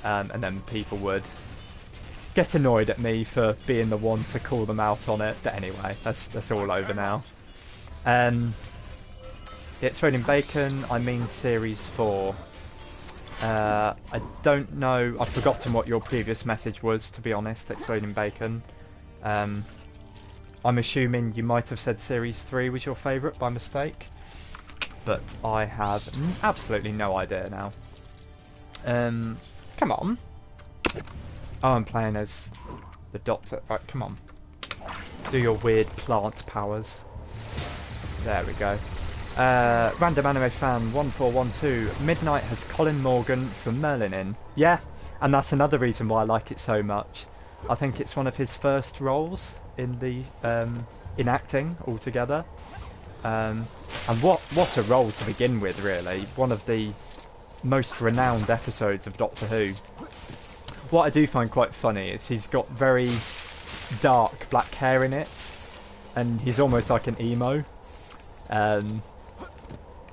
And then people would get annoyed at me for being the one to call them out on it. But anyway, that's all over now. Exploding Bacon, I mean Series 4. I don't know, I've forgotten what your previous message was, to be honest, Exploding Bacon. I'm assuming you might have said Series 3 was your favourite by mistake, but I have absolutely no idea now. Come on. Oh, I'm playing as the Doctor. Right, come on. Do your weird plant powers. There we go. Random Anime Fan 1412. Midnight has Colin Morgan from Merlin in. Yeah, and that's another reason why I like it so much. I think it's one of his first roles in the in acting altogether. And what a role to begin with, really. One of the most renowned episodes of Doctor Who. What I do find quite funny is he's got very dark black hair in it, and he's almost like an emo.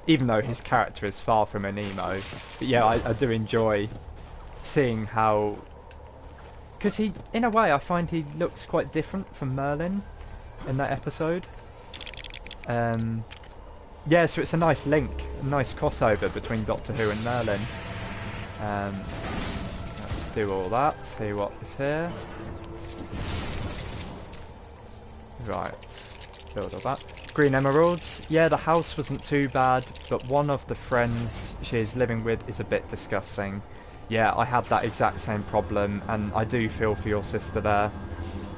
Even though his character is far from an emo. But yeah, I do enjoy seeing how... Because he, in a way, I find he looks quite different from Merlin in that episode. Yeah, so it's a nice link, a nice crossover between Doctor Who and Merlin. Let's do all that, see what is here. Right, build all that. Green Emeralds. Yeah, the house wasn't too bad, but one of the friends she's living with is a bit disgusting. Yeah, I had that exact same problem, and I do feel for your sister there.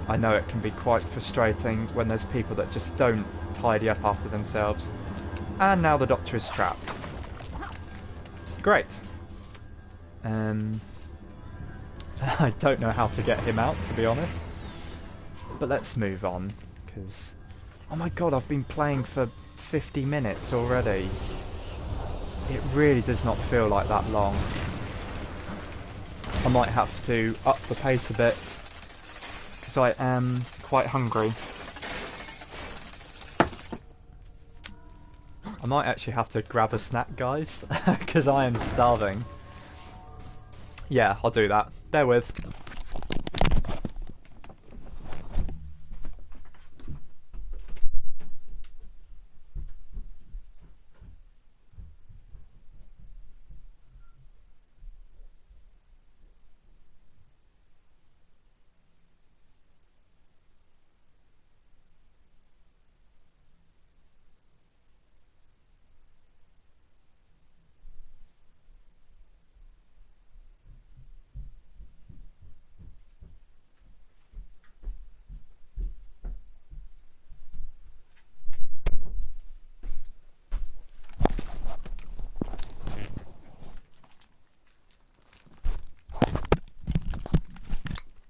I know it can be quite frustrating when there's people that just don't tidy up after themselves. And now the Doctor is trapped. Great. I don't know how to get him out, to be honest. But let's move on, because... Oh my god, I've been playing for 50 minutes already. It really does not feel like that long. I might have to up the pace a bit, because I am quite hungry. I might actually have to grab a snack, guys, because I am starving. Yeah, I'll do that. Bear with.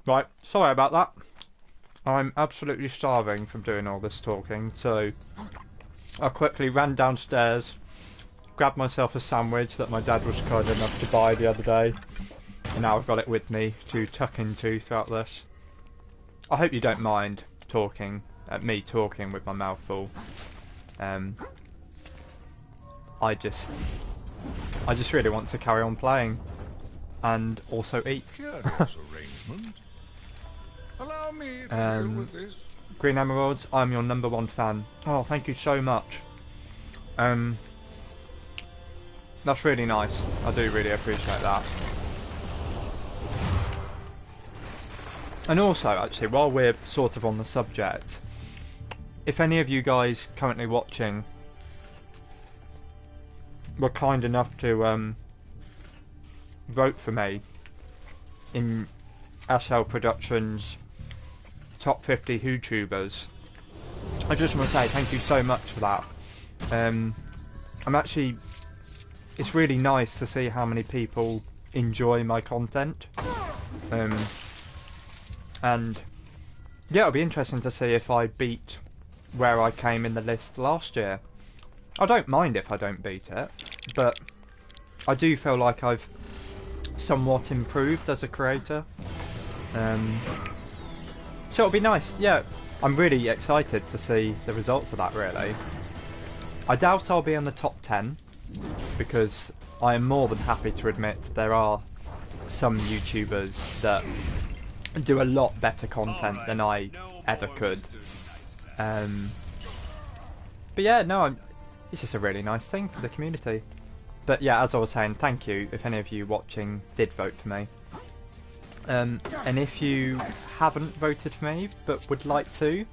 Right, sorry about that. I'm absolutely starving from doing all this talking, so I quickly ran downstairs, grabbed myself a sandwich that my dad was kind enough to buy the other day, and now I've got it with me to tuck into throughout this. I hope you don't mind me talking with my mouth full. I just really want to carry on playing and also eat. Curious arrangement. Allow me to deal with this. Green Emeralds, I'm your #1 fan. Oh, thank you so much. That's really nice. I do really appreciate that. And also, actually, while we're sort of on the subject, if any of you guys currently watching were kind enough to vote for me in SL Productions Top 50 YouTubers, I just want to say thank you so much for that. It's really nice to see how many people enjoy my content. And yeah, it'll be interesting to see if I beat where I came in the list last year. I don't mind if I don't beat it, but I do feel like I've somewhat improved as a creator. So it'll be nice. Yeah, I'm really excited to see the results of that, really. I doubt I'll be in the top 10, because I am more than happy to admit there are some YouTubers that do a lot better content than I ever could. But yeah, no, it's just a really nice thing for the community. But yeah, as I was saying, thank you if any of you watching did vote for me. And if you haven't voted for me but would like to,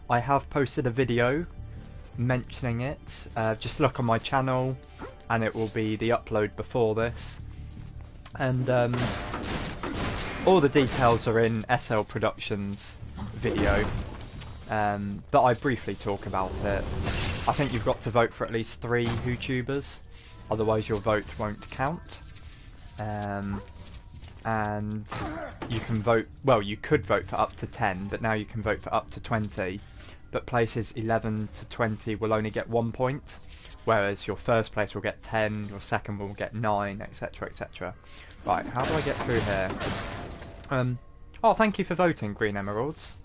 I have posted a video mentioning it. Just look on my channel and it will be the upload before this. And all the details are in SL Productions video, but I briefly talk about it. I think you've got to vote for at least 3 YouTubers, otherwise your vote won't count. And you can vote, well, you could vote for up to 10, but now you can vote for up to 20. But places 11 to 20 will only get 1 point, whereas your first place will get 10, your second will get 9, etc, etc. Right, how do I get through here? Oh, thank you for voting, Green Emeralds.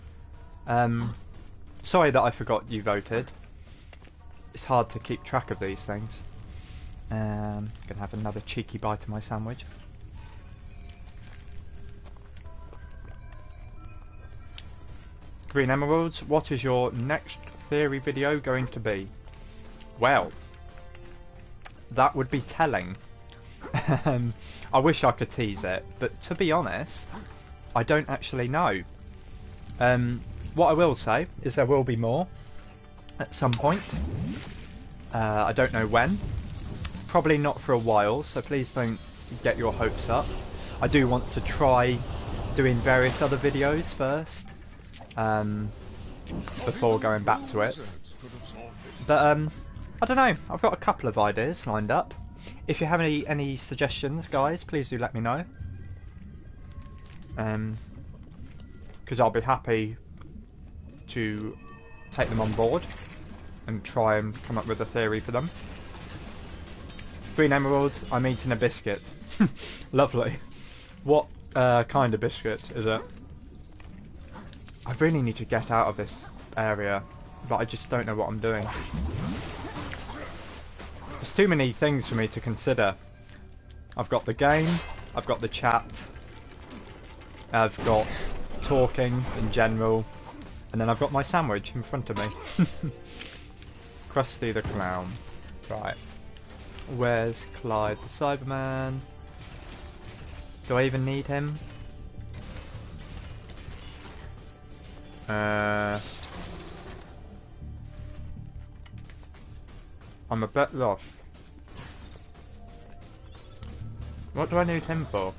Sorry that I forgot you voted. It's hard to keep track of these things. Gonna have another cheeky bite of my sandwich. Green Emeralds, what is your next theory video going to be? Well, that would be telling. I wish I could tease it, but to be honest, I don't actually know. What I will say is there will be more at some point. I don't know when. Probably not for a while, so please don't get your hopes up. I do want to try doing various other videos first, before going back to it. But I don't know, I've got a couple of ideas lined up. If you have any suggestions, guys, please do let me know. Because I'll be happy to take them on board and try and come up with a theory for them. Green Emeralds, I'm eating a biscuit. Lovely. What kind of biscuit is it? I really need to get out of this area, but I just don't know what I'm doing. There's too many things for me to consider. I've got the game, I've got the chat, I've got talking in general, and then I've got my sandwich in front of me. Krusty the Clown. Right. Where's Clyde the Cyberman? Do I even need him? I'm a bit lost. What do I need him for?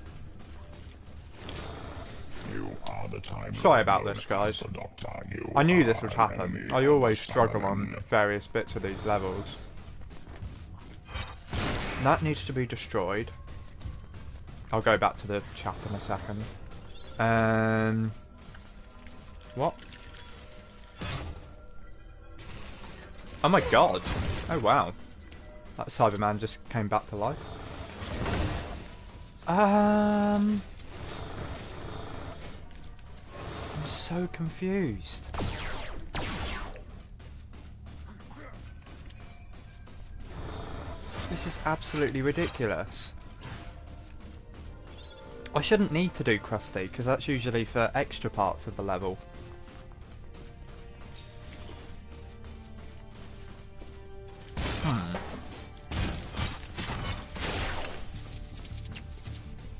You are the time. Sorry about this, guys. I knew this would happen. I always struggle on various bits of these levels. That needs to be destroyed. I'll go back to the chat in a second. What? Oh my god! Oh wow. That Cyberman just came back to life. I'm so confused. This is absolutely ridiculous. I shouldn't need to do Krusty, because that's usually for extra parts of the level.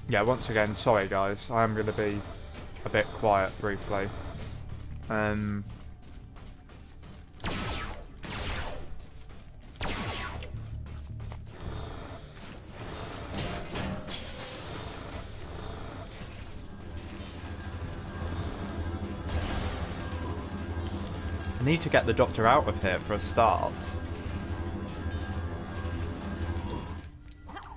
Yeah, once again, sorry guys, I am going to be a bit quiet briefly. I need to get the Doctor out of here for a start.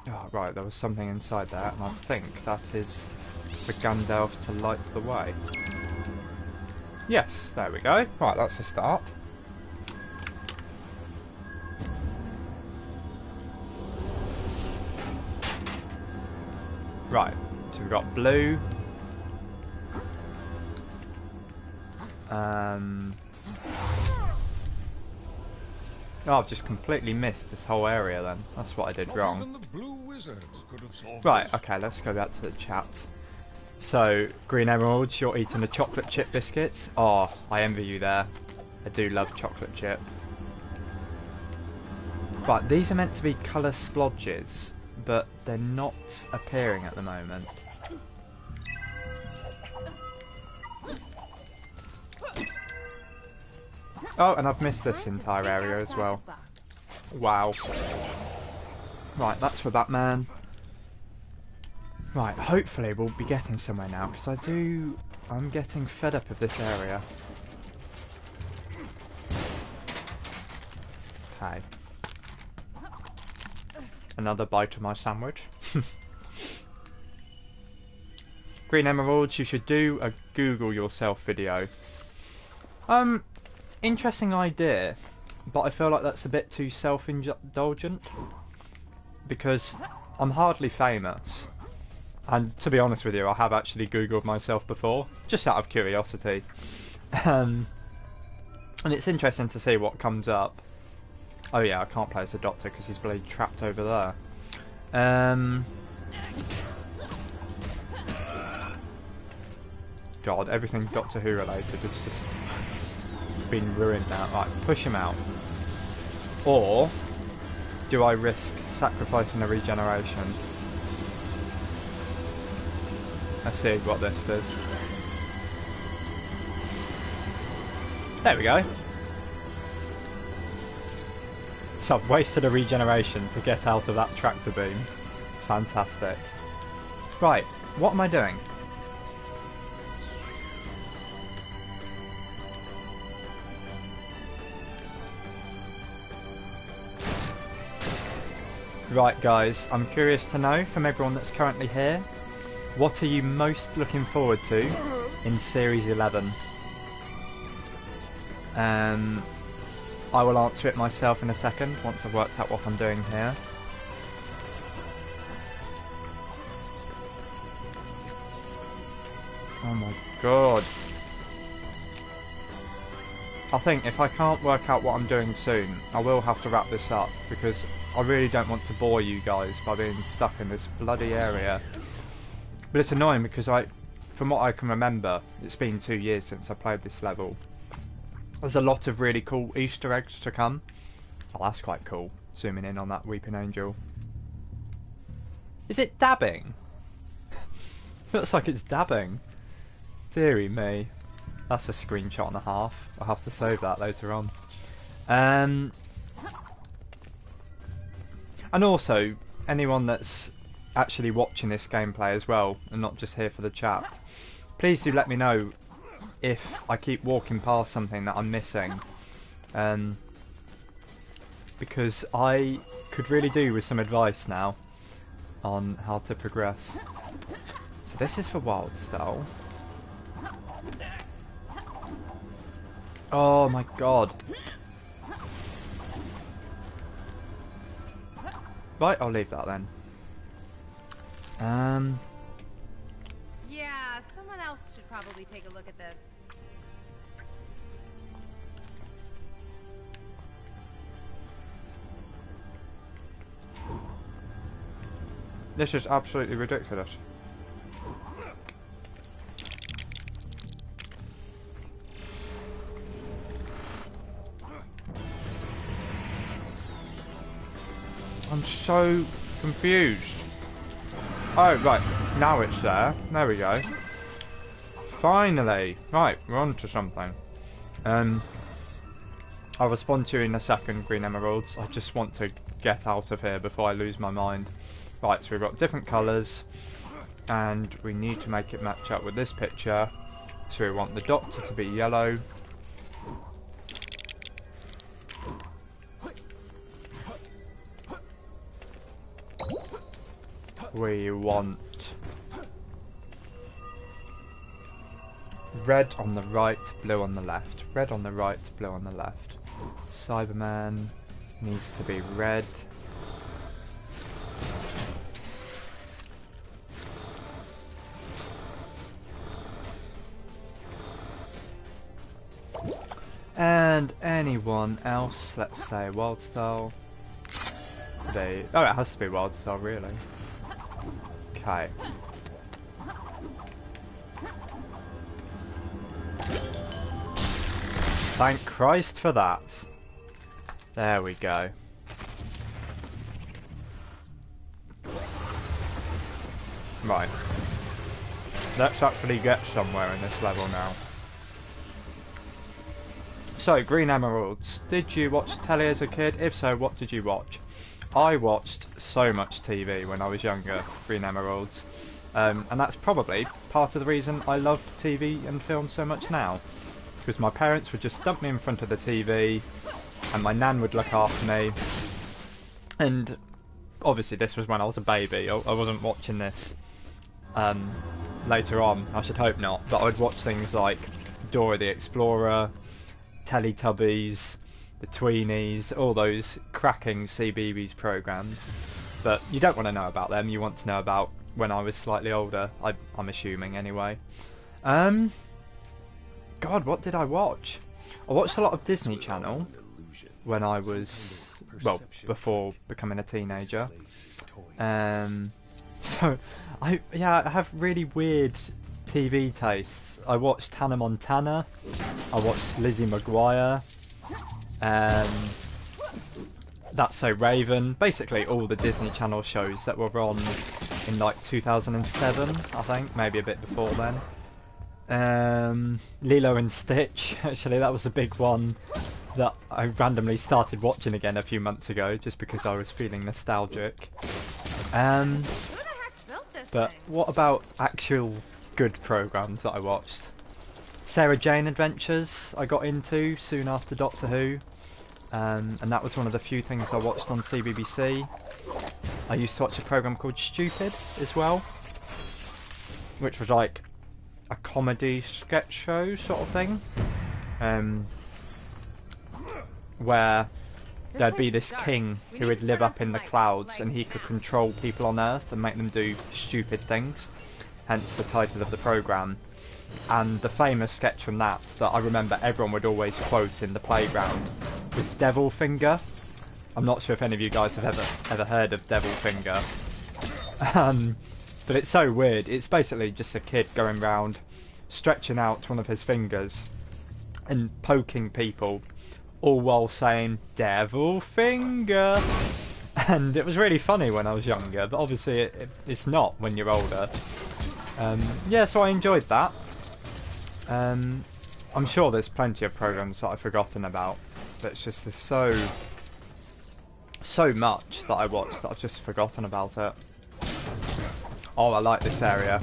Oh, right, there was something inside there, and I think that is for Gandalf to light the way. Yes, there we go. Right, that's a start. Right, so we've got blue. Oh, I've just completely missed this whole area then. That's what I did wrong. Even the blue wizard could have solved Right, this. okay, let's go back to the chat. So, Green Emeralds, you're eating a chocolate chip biscuit. Oh, I envy you there. I do love chocolate chip. Right, these are meant to be colour splodges, but they're not appearing at the moment. Oh, and I've missed this entire area as well. Wow. Right, that's for Batman. Right, hopefully we'll be getting somewhere now, because I'm getting fed up of this area. Okay. Another bite of my sandwich. Green Emeralds, you should do a Google yourself video. Interesting idea, but I feel like that's a bit too self-indulgent, because I'm hardly famous, and to be honest with you, I have actually Googled myself before, just out of curiosity, and it's interesting to see what comes up. Oh yeah, I can't play as a Doctor because he's bloody trapped over there. God, everything Doctor Who related is just been ruined now. Right, push him out. Or do I risk sacrificing a regeneration? Let's see what this does. There we go. So I've wasted a regeneration to get out of that tractor beam. Fantastic. Right, what am I doing? Right guys, I'm curious to know from everyone that's currently here, what are you most looking forward to in Series 11? I will answer it myself in a second, once I've worked out what I'm doing here. Oh my god. I think if I can't work out what I'm doing soon, I will have to wrap this up, because I really don't want to bore you guys by being stuck in this bloody area. But it's annoying because from what I can remember, it's been 2 years since I played this level. There's a lot of really cool Easter eggs to come. Oh, that's quite cool. Zooming in on that Weeping Angel. Is it dabbing? Looks like it's dabbing. Deary me. That's a screenshot and a half. I'll have to save that later on. And also, anyone that's actually watching this gameplay as well, and not just here for the chat, please do let me know if I keep walking past something that I'm missing. Because I could really do with some advice now on how to progress. So this is for Wild Style. Oh my god. Right, I'll leave that then. Yeah, someone else should probably take a look at this. This is absolutely ridiculous. I'm so confused. Oh, right. Now it's there. There we go. Finally. Right, we're on to something. I'll respond to you in a second, Green Emeralds. I just want to get out of here before I lose my mind. Right, so we've got different colours. And we need to make it match up with this picture. So we want the Doctor to be yellow. We want red on the right, blue on the left. Red on the right, blue on the left. Cyberman needs to be red. And anyone else, let's say Wildstyle. Oh, it has to be Wildstyle, really. Okay. Thank Christ for that. There we go. Right. Let's actually get somewhere in this level now. So, Green Emeralds, did you watch telly as a kid? If so, what did you watch? I watched so much TV when I was younger, Green Emeralds, and that's probably part of the reason I love TV and film so much now, because my parents would just dump me in front of the TV, and my nan would look after me, and obviously this was when I was a baby. I wasn't watching this later on, I should hope not, but I would watch things like Dora the Explorer, Teletubbies, the Tweenies, all those cracking CBeebies programs. But you don't want to know about them, you want to know about when I was slightly older, I'm assuming anyway. God, what did I watch? I watched a lot of Disney Channel when I was, well, before becoming a teenager. So, I have really weird TV tastes. I watched Hannah Montana, I watched Lizzie McGuire, That's So Raven, basically all the Disney Channel shows that were on in like 2007, I think, maybe a bit before then. Lilo and Stitch, actually that was a big one that I randomly started watching again a few months ago just because I was feeling nostalgic. But what about actual good programs that I watched? Sarah Jane Adventures I got into soon after Doctor Who, and that was one of the few things I watched on CBBC. I used to watch a program called Stupid as well, which was like a comedy sketch show sort of thing, where there'd be this king who would live up in the clouds and he could control people on Earth and make them do stupid things, hence the title of the programme. And the famous sketch from that I remember everyone would always quote in the playground was Devil Finger. I'm not sure if any of you guys have ever heard of Devil Finger, but it's so weird. It's basically just a kid going round stretching out one of his fingers and poking people, all while saying Devil Finger. And it was really funny when I was younger, but obviously it's not when you're older. Yeah, so I enjoyed that. I'm sure there's plenty of programs that I've forgotten about. It's just there's so much that I watched that I've just forgotten about it. Oh, I like this area.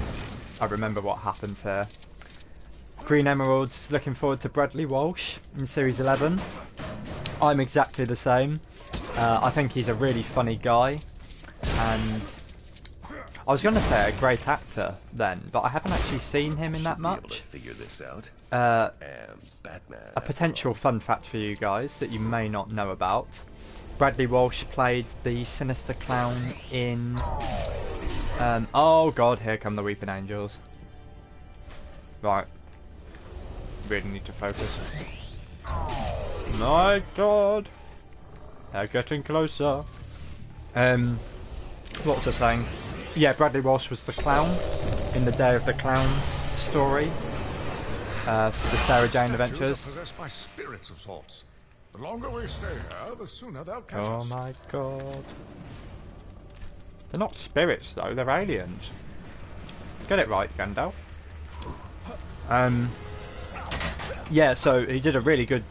I remember what happens here. Green Emeralds, looking forward to Bradley Walsh in Series 11. I'm exactly the same. I think he's a really funny guy, and I was going to say a great actor then, but I haven't actually seen him in that Be able to much. figure this out. Batman. A potential fun fact for you guys that you may not know about. Bradley Walsh played the sinister clown in... oh god, here come the Weeping Angels. Right. Really need to focus. My god! They're getting closer. What was I saying? Yeah, Bradley Walsh was the clown in the Day of the Clown story. For the Sarah Jane Adventures. Possessed by spirits of sorts. The longer we stay here, the sooner they'll catch us. Oh my god. They're not spirits though, they're aliens. Get it right, Gandalf. Yeah, so he did a really good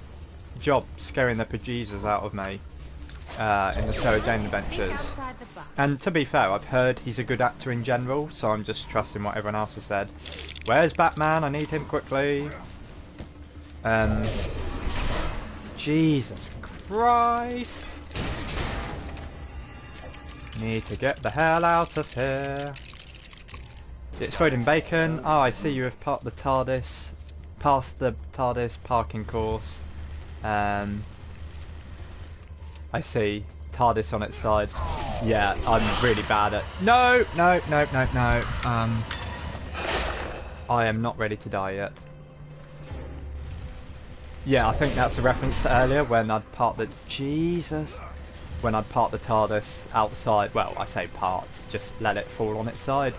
job scaring the bejesus out of me in the Sarah Jane Adventures. And to be fair, I've heard he's a good actor in general, so I'm just trusting what everyone else has said. Where's Batman? I need him quickly. Jesus Christ. Need to get the hell out of here. It's Foden Bacon. Oh, I see you have passed the TARDIS parking course. I see. TARDIS on its side. Yeah, I'm really bad at... No! I am not ready to die yet. Yeah, I think that's a reference to earlier when I'd parked the... Jesus! When I'd parked the TARDIS outside. Well, I say parked. Just let it fall on its side.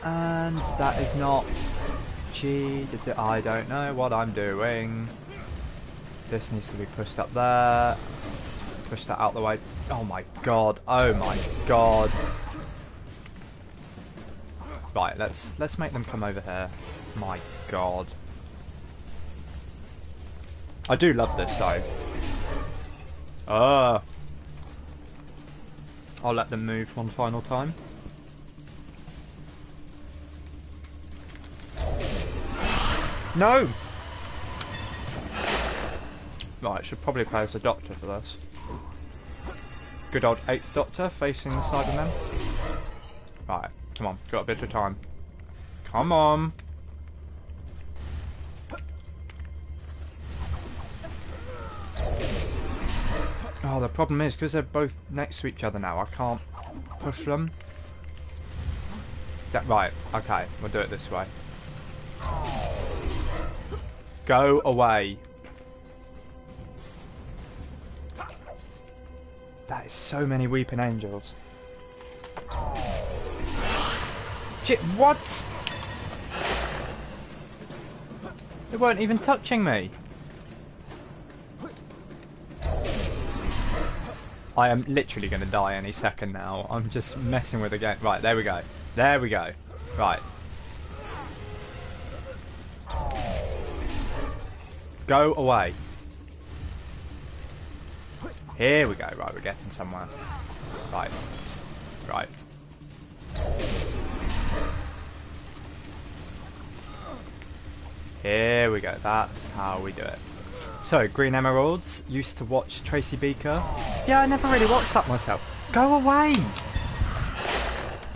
And that is not... I don't know what I'm doing. This needs to be pushed up there. Push that out the way. Oh my god. Oh my god. Right, let's make them come over here. My god. I do love this though. I'll let them move one final time. No! Right, should probably play as a doctor for this. Good old 8th Doctor facing the Cybermen. Right, come on, got a bit of time. Come on! Oh, the problem is, because they're both next to each other now, I can't push them. Right, okay, we'll do it this way. Go away. That is so many Weeping Angels. What? They weren't even touching me. I am literally going to die any second now. I'm just messing with the game. Right, there we go. There we go. Right. Go away. Here we go. Right, we're getting somewhere. Right. Right. Here we go. That's how we do it. So, Green Emeralds. Used to watch Tracy Beaker. Yeah, I never really watched that myself. Go away!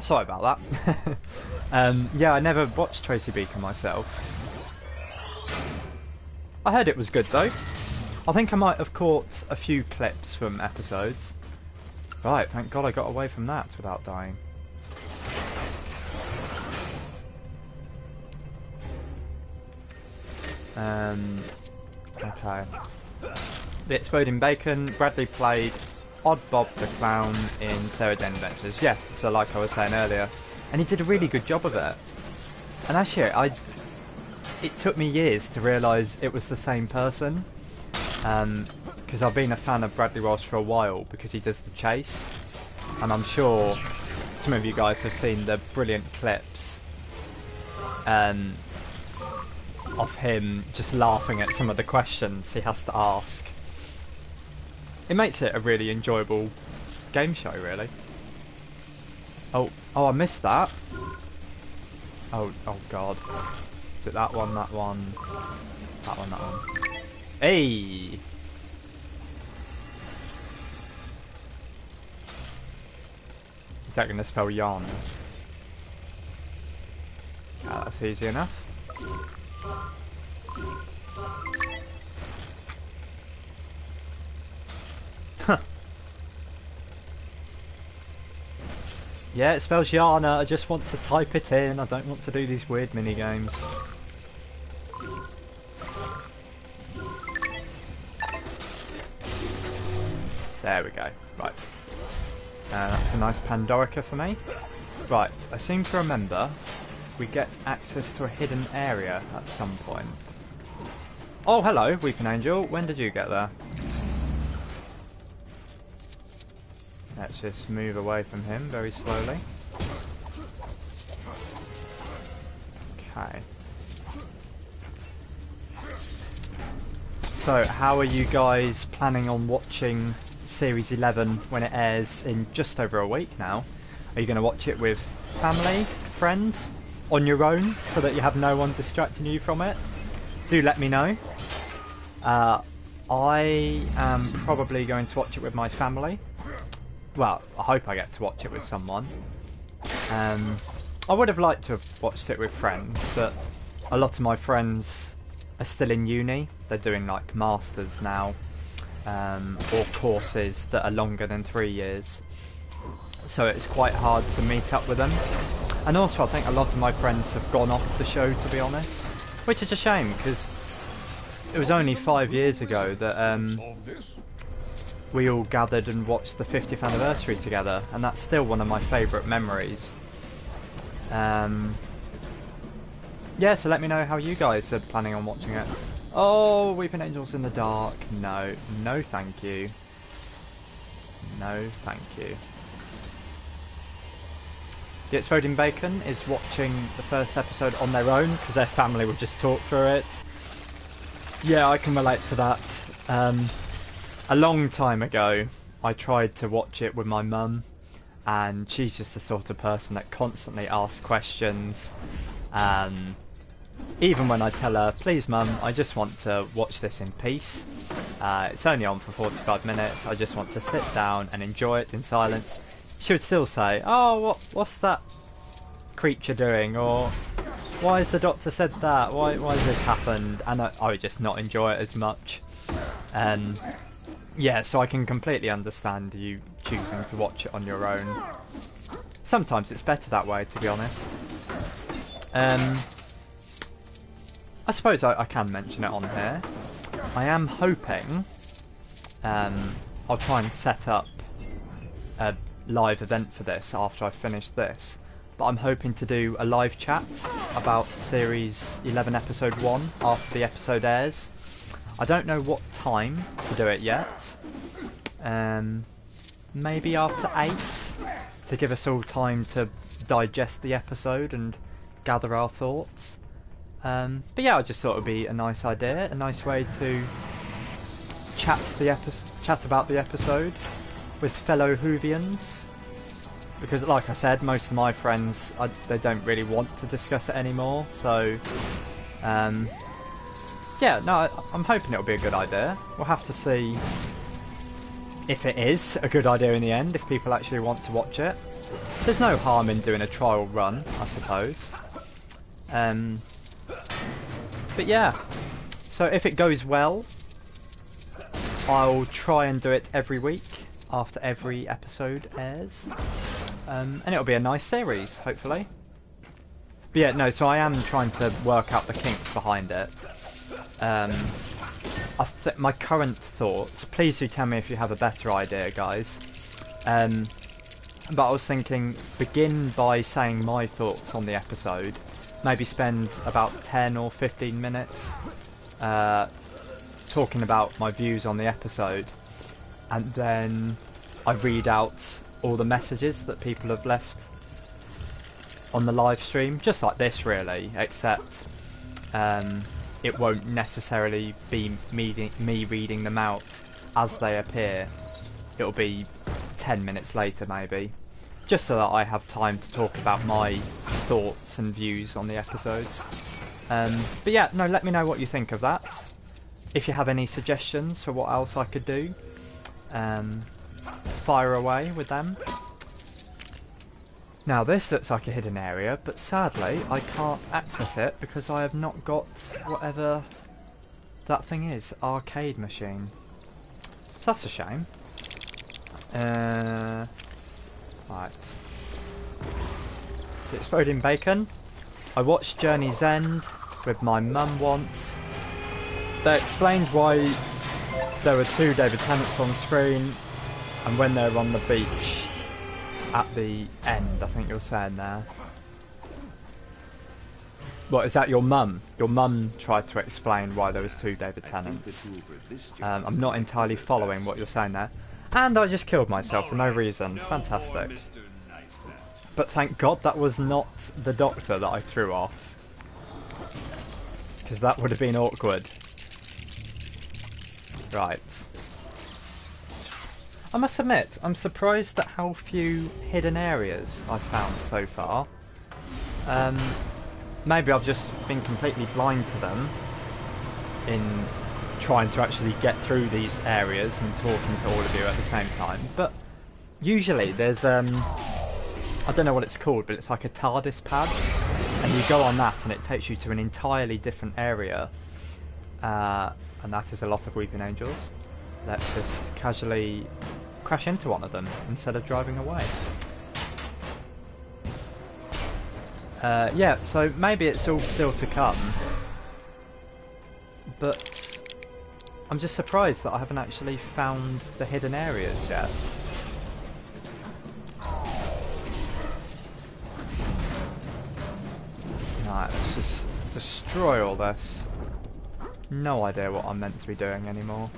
Sorry about that. Yeah, I never watched Tracy Beaker myself. I heard it was good though. I think I might have caught a few clips from episodes. Right, thank God I got away from that without dying. Okay. The Exploding Bacon. Bradley played Odd Bob the Clown in Sarah Jane Adventures. Yeah, so like I was saying earlier. And he did a really good job of it. And actually, it took me years to realise it was the same person. Because I've been a fan of Bradley Walsh for a while because he does the chase. And I'm sure some of you guys have seen the brilliant clips of him just laughing at some of the questions he has to ask. It makes it a really enjoyable game show, really. Oh, I missed that. Oh God. Is it that one, that one, that one, that one? Hey! Is that going to spell yarn? That's easy enough. Huh. Yeah, it spells Yana. I just want to type it in. I don't want to do these weird mini games. There we go. Right. That's a nice Pandorica for me. Right, I seem to remember we get access to a hidden area at some point. Oh, hello, Weeping Angel. When did you get there? Let's just move away from him very slowly. Okay. So, how are you guys planning on watching Series 11 when it airs in just over a week now? Are you going to watch it with family, friends, on your own, so that you have no one distracting you from it? Do let me know. I am probably going to watch it with my family. Well, I hope I get to watch it with someone. I would have liked to have watched it with friends, but a lot of my friends are still in uni. They're doing like masters now, or courses that are longer than 3 years. So it's quite hard to meet up with them. And also I think a lot of my friends have gone off the show, to be honest. Which is a shame, because it was only 5 years ago that we all gathered and watched the 50th anniversary together, and that's still one of my favourite memories. Yeah, so let me know how you guys are planning on watching it. Oh, Weeping Angels in the dark. No, no thank you. No thank you. The Exploding Bacon is watching the first episode on their own because their family would just talk through it. Yeah, I can relate to that. A long time ago, I tried to watch it with my mum, and she's just the sort of person that constantly asks questions. Even when I tell her, please mum, I just want to watch this in peace. It's only on for 45 minutes, I just want to sit down and enjoy it in silence. She would still say, oh, what's that creature doing? Or, why has the doctor said that? Why has this happened? And I would just not enjoy it as much. Yeah, so I can completely understand you choosing to watch it on your own. Sometimes it's better that way, to be honest. I suppose I can mention it on here. I am hoping I'll try and set up a live event for this after I finish this, but I'm hoping to do a live chat about Series 11 Episode 1 after the episode airs. I don't know what time to do it yet. Maybe after 8, to give us all time to digest the episode and gather our thoughts. But yeah, I just thought it would be a nice idea, a nice way to chat about the episode with fellow Whovians. Because like I said, most of my friends, they don't really want to discuss it anymore, so yeah, no, I'm hoping it'll be a good idea. We'll have to see if it is a good idea in the end, if people actually want to watch it. There's no harm in doing a trial run, I suppose. But yeah, so if it goes well, I'll try and do it every week after every episode airs. And it'll be a nice series, hopefully. But yeah, no, so I am trying to work out the kinks behind it. My current thoughts, please do tell me if you have a better idea, guys. But I was thinking, begin by saying my thoughts on the episode. Maybe spend about 10 or 15 minutes talking about my views on the episode. And then I read out all the messages that people have left on the live stream. Just like this, really, except it won't necessarily be me reading them out as they appear. It'll be 10 minutes later, maybe. Just so that I have time to talk about my thoughts and views on the episodes. But yeah, no, let me know what you think of that. If you have any suggestions for what else I could do, fire away with them. Now this looks like a hidden area, but sadly I can't access it because I have not got whatever that thing is, arcade machine. So that's a shame. Right. The exploding bacon. I watched Journey's End with my mum once. They explained why there were 2 David Tennants on screen, and when they're on the beach at the end, I think you're saying there. What, is that your mum? Your mum tried to explain why there was 2 David Tennants. I'm not entirely following what you're saying there. And I just killed myself for no reason. Fantastic. But thank God that was not the doctor that I threw off. Because that would have been awkward. Right. I must admit, I'm surprised at how few hidden areas I've found so far. Maybe I've just been completely blind to them in trying to actually get through these areas and talking to all of you at the same time. But usually there's, I don't know what it's called, but it's like a TARDIS pad. And you go on that and it takes you to an entirely different area. And that is a lot of Weeping Angels. Let's just casually crash into one of them instead of driving away. Yeah, so maybe it's all still to come. But I'm just surprised that I haven't actually found the hidden areas yet. Right, let's just destroy all this. No idea what I'm meant to be doing anymore.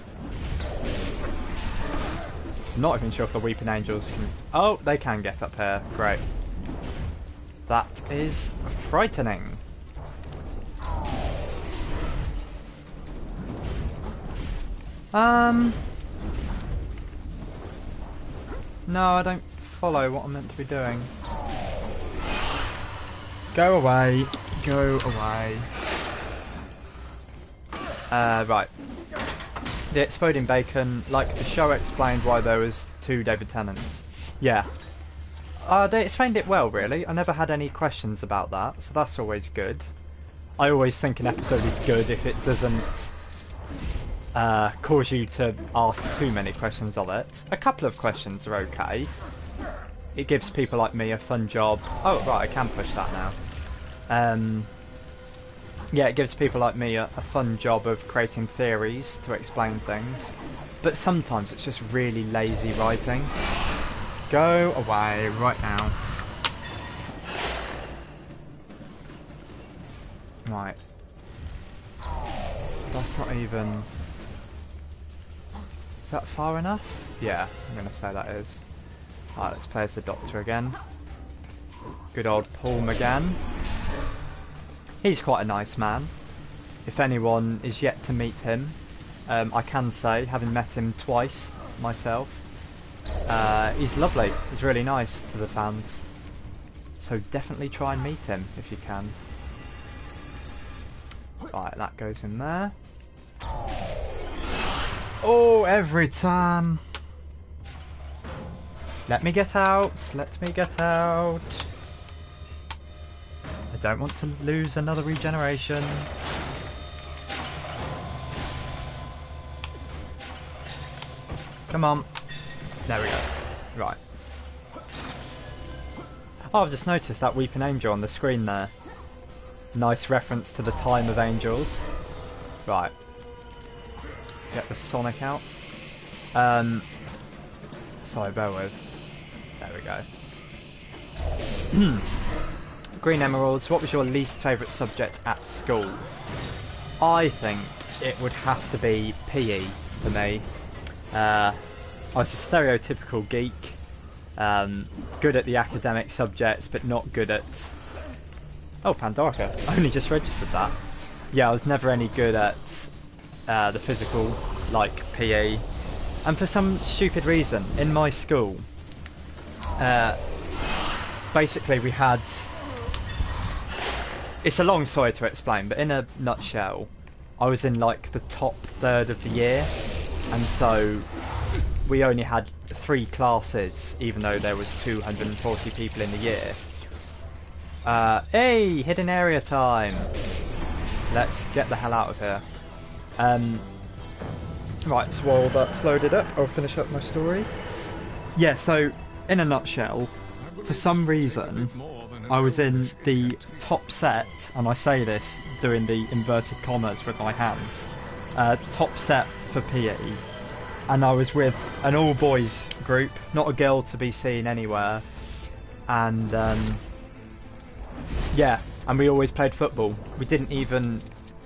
Not even sure if the Weeping Angels can... Oh, they can get up here. Great. That is frightening. No, I don't follow what I'm meant to be doing. Go away. Go away. Right. The exploding bacon, like the show explained why there was 2 David Tennants. Yeah. They explained it well, really. I never had any questions about that, so that's always good. I always think an episode is good if it doesn't cause you to ask too many questions of it. A couple of questions are okay. It gives people like me a fun job. Oh, right, I can push that now. Yeah, it gives people like me a fun job of creating theories to explain things. But sometimes it's just really lazy writing. Go away right now. Right. That's not even... Is that far enough? Yeah, I'm going to say that is. Alright, let's play as the Doctor again. Good old Paul McGann. He's quite a nice man. If anyone is yet to meet him, I can say, having met him twice myself, he's lovely. He's really nice to the fans. So definitely try and meet him if you can. Right, that goes in there. Oh, every time. Let me get out. Let me get out. I don't want to lose another regeneration. Come on. There we go. Right. Oh, I've just noticed that Weeping Angel on the screen there. Nice reference to the time of angels. Right. Get the Sonic out. Sorry, bear with. There we go. Green Emeralds, what was your least favourite subject at school? I think it would have to be PE for me. I was a stereotypical geek. Good at the academic subjects, but not good at... Oh, Pandorica. I only just registered that. Yeah, I was never any good at the physical, like PE. And for some stupid reason, in my school, basically we had... It's a long story to explain, but in a nutshell, I was in like the top third of the year, and so we only had 3 classes, even though there was 240 people in the year. Hey, hidden area time. Let's get the hell out of here. Right, so while that's loaded up, I'll finish up my story. Yeah, so in a nutshell, for some reason, I was in the top set, and I say this doing the inverted commas with my hands, top set for PE, and I was with an all-boys group, not a girl to be seen anywhere, and yeah, and we always played football. We didn't even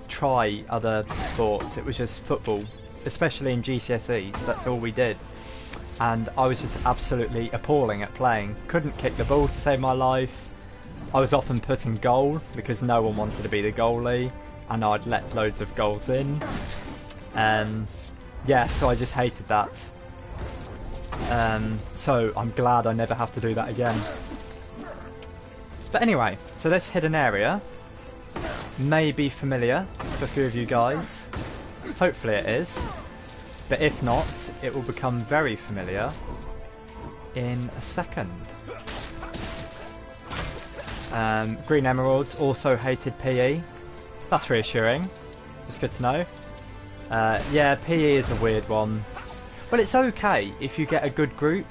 try other sports, it was just football, especially in GCSEs, that's all we did. And I was just absolutely appalling at playing. Couldn't kick the ball to save my life. I was often put in goal because no one wanted to be the goalie, and I'd let loads of goals in. Yeah, so I just hated that. So I'm glad I never have to do that again. But anyway, so this hidden area may be familiar for a few of you guys. Hopefully it is. But if not, it will become very familiar in a second. Green Emeralds also hated PE. That's reassuring. It's good to know. Yeah, PE is a weird one. But it's okay if you get a good group.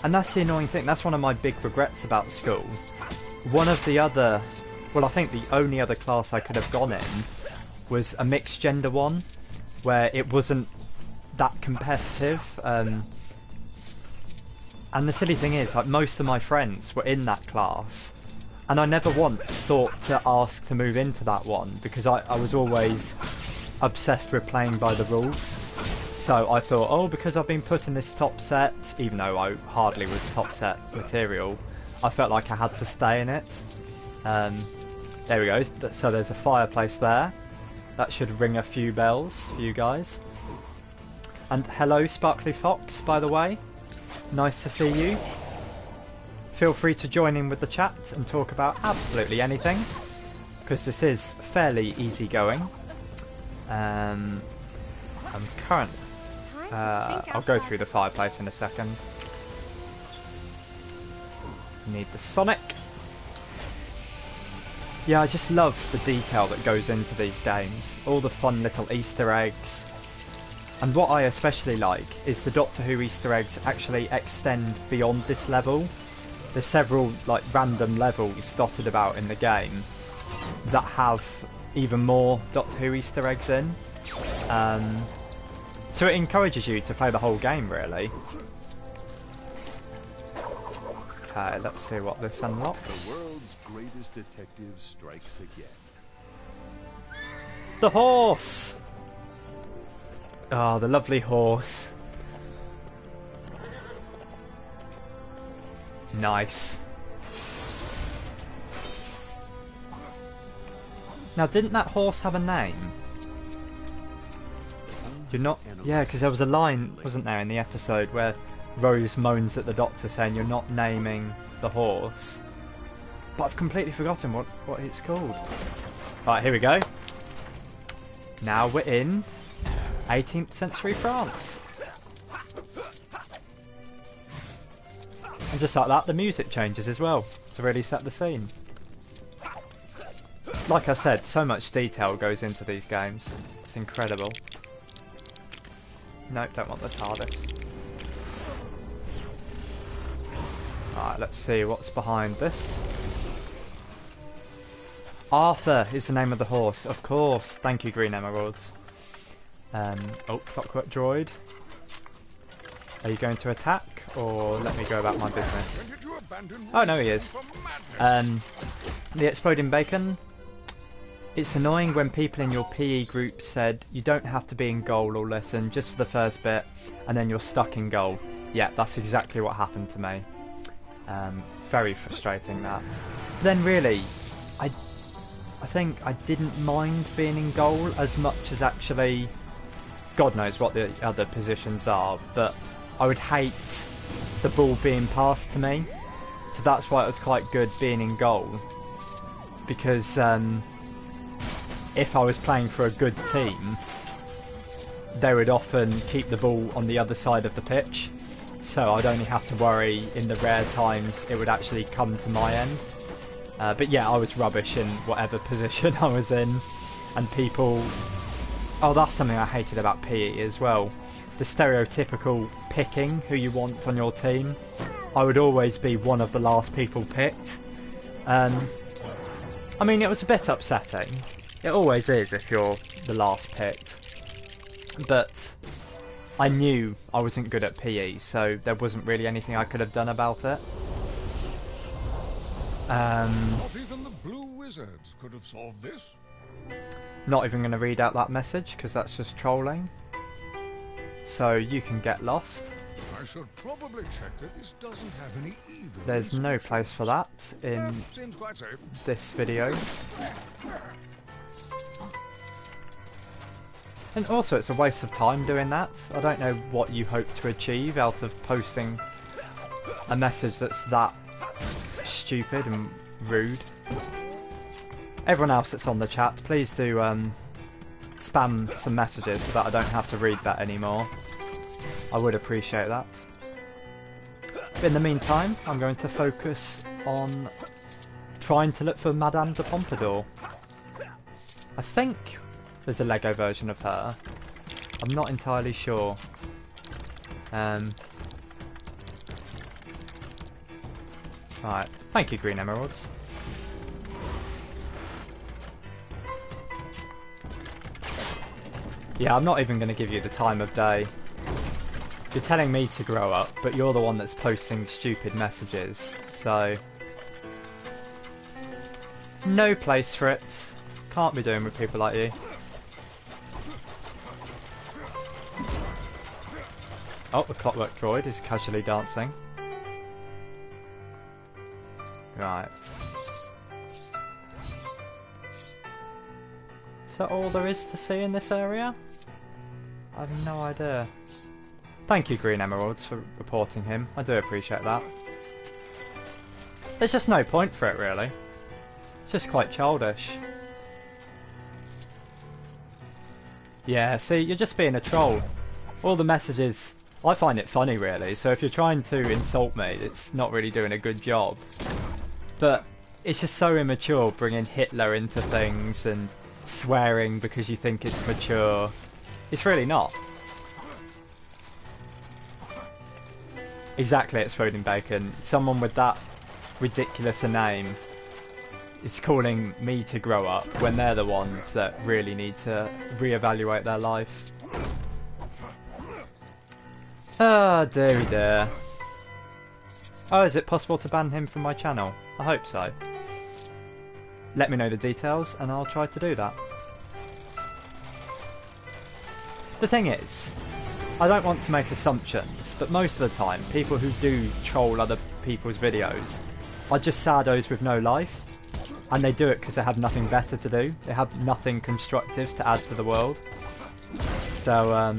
And that's the annoying thing. That's one of my big regrets about school. One of the other... Well, I think the only other class I could have gone in was a mixed gender one, where it wasn't that competitive, and the silly thing is, like, most of my friends were in that class, and I never once thought to ask to move into that one because I was always obsessed with playing by the rules. So I thought, oh, because I've been put in this top set, even though I hardly was top set material, I felt like I had to stay in it. There we go. So there's a fireplace there. That should ring a few bells for you guys. And hello, Sparkly Fox, by the way. Nice to see you. Feel free to join in with the chat and talk about absolutely anything, because this is fairly easygoing. I'm currently... I'll go through the fireplace in a second. Need the Sonic. Yeah, I just love the detail that goes into these games. All the fun little Easter eggs. And what I especially like is the Doctor Who Easter eggs actually extend beyond this level. There's several like random levels dotted about in the game that have even more Doctor Who Easter eggs in. So it encourages you to play the whole game, really. Okay, let's see what this unlocks. The world's greatest detective strikes again. The horse! Oh, the lovely horse. Nice. Now, didn't that horse have a name? You're not... Yeah, because there was a line, wasn't there, in the episode where Rose moans at the Doctor saying you're not naming the horse. But I've completely forgotten what it's called. Right, here we go. Now we're in 18th century France. And just like that, the music changes as well to really set the scene. Like I said, so much detail goes into these games. It's incredible. Nope, don't want the TARDIS. Alright, let's see what's behind this. Arthur is the name of the horse, of course. Thank you, Green Emeralds. Oh, Clockwork Droid. Are you going to attack, or let me go about my business? Oh, no, he is. The Exploding Bacon. It's annoying when people in your PE group said you don't have to be in goal all lesson, just for the first bit, and then you're stuck in goal. Yeah, that's exactly what happened to me. Very frustrating, that. Then really, I think I didn't mind being in goal as much as actually... God knows what the other positions are, but I would hate the ball being passed to me. So that's why it was quite good being in goal. Because if I was playing for a good team, they would often keep the ball on the other side of the pitch, so I'd only have to worry in the rare times it would actually come to my end. But yeah, I was rubbish in whatever position I was in, and people... Oh, that's something I hated about PE as well. The stereotypical picking who you want on your team. I would always be one of the last people picked. I mean, it was a bit upsetting. It always is if you're the last picked. But I knew I wasn't good at PE, so there wasn't really anything I could have done about it. Not even the Blue Wizards could have solved this. Not even going to read out that message because that's just trolling. So you can get lost. I should probably check that this doesn't have any evil. There's no place for that in Seems quite safe. this video. And also it's a waste of time doing that. I don't know what you hope to achieve out of posting a message that's that stupid and rude. Everyone else that's on the chat, please do spam some messages so that I don't have to read that anymore. I would appreciate that. But in the meantime, I'm going to focus on trying to look for Madame de Pompadour. I think there's a Lego version of her. I'm not entirely sure. Right, thank you, Green Emeralds. Yeah, I'm not even going to give you the time of day. You're telling me to grow up, but you're the one that's posting stupid messages, so... No place for it. Can't be doing with people like you. Oh, the clockwork droid is casually dancing. Right. Is that all there is to see in this area? I have no idea. Thank you, Green Emeralds, for reporting him. I do appreciate that. There's just no point for it, really. It's just quite childish. Yeah, see, you're just being a troll. All the messages... I find it funny, really, so if you're trying to insult me, it's not really doing a good job. But it's just so immature bringing Hitler into things and swearing because you think it's mature. It's really not. Exactly, exploding bacon. Someone with that ridiculous a name is calling me to grow up when they're the ones that really need to reevaluate their life. Ah, dearie dear. Oh, is it possible to ban him from my channel? I hope so. Let me know the details and I'll try to do that. The thing is, I don't want to make assumptions, but most of the time, people who do troll other people's videos are just saddos with no life, and they do it because they have nothing better to do. They have nothing constructive to add to the world. So,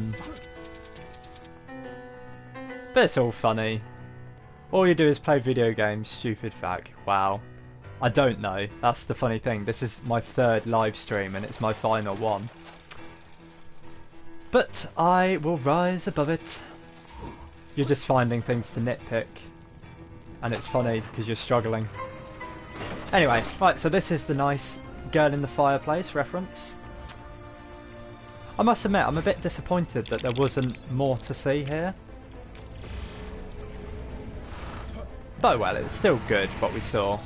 but it's all funny. All you do is play video games, stupid fag. Wow. I don't know. That's the funny thing. This is my third live stream and it's my final one. But I will rise above it. You're just finding things to nitpick. And it's funny because you're struggling. Anyway, right, so this is the nice Girl in the Fireplace reference. I must admit, I'm a bit disappointed that there wasn't more to see here. But well, it's still good what we saw.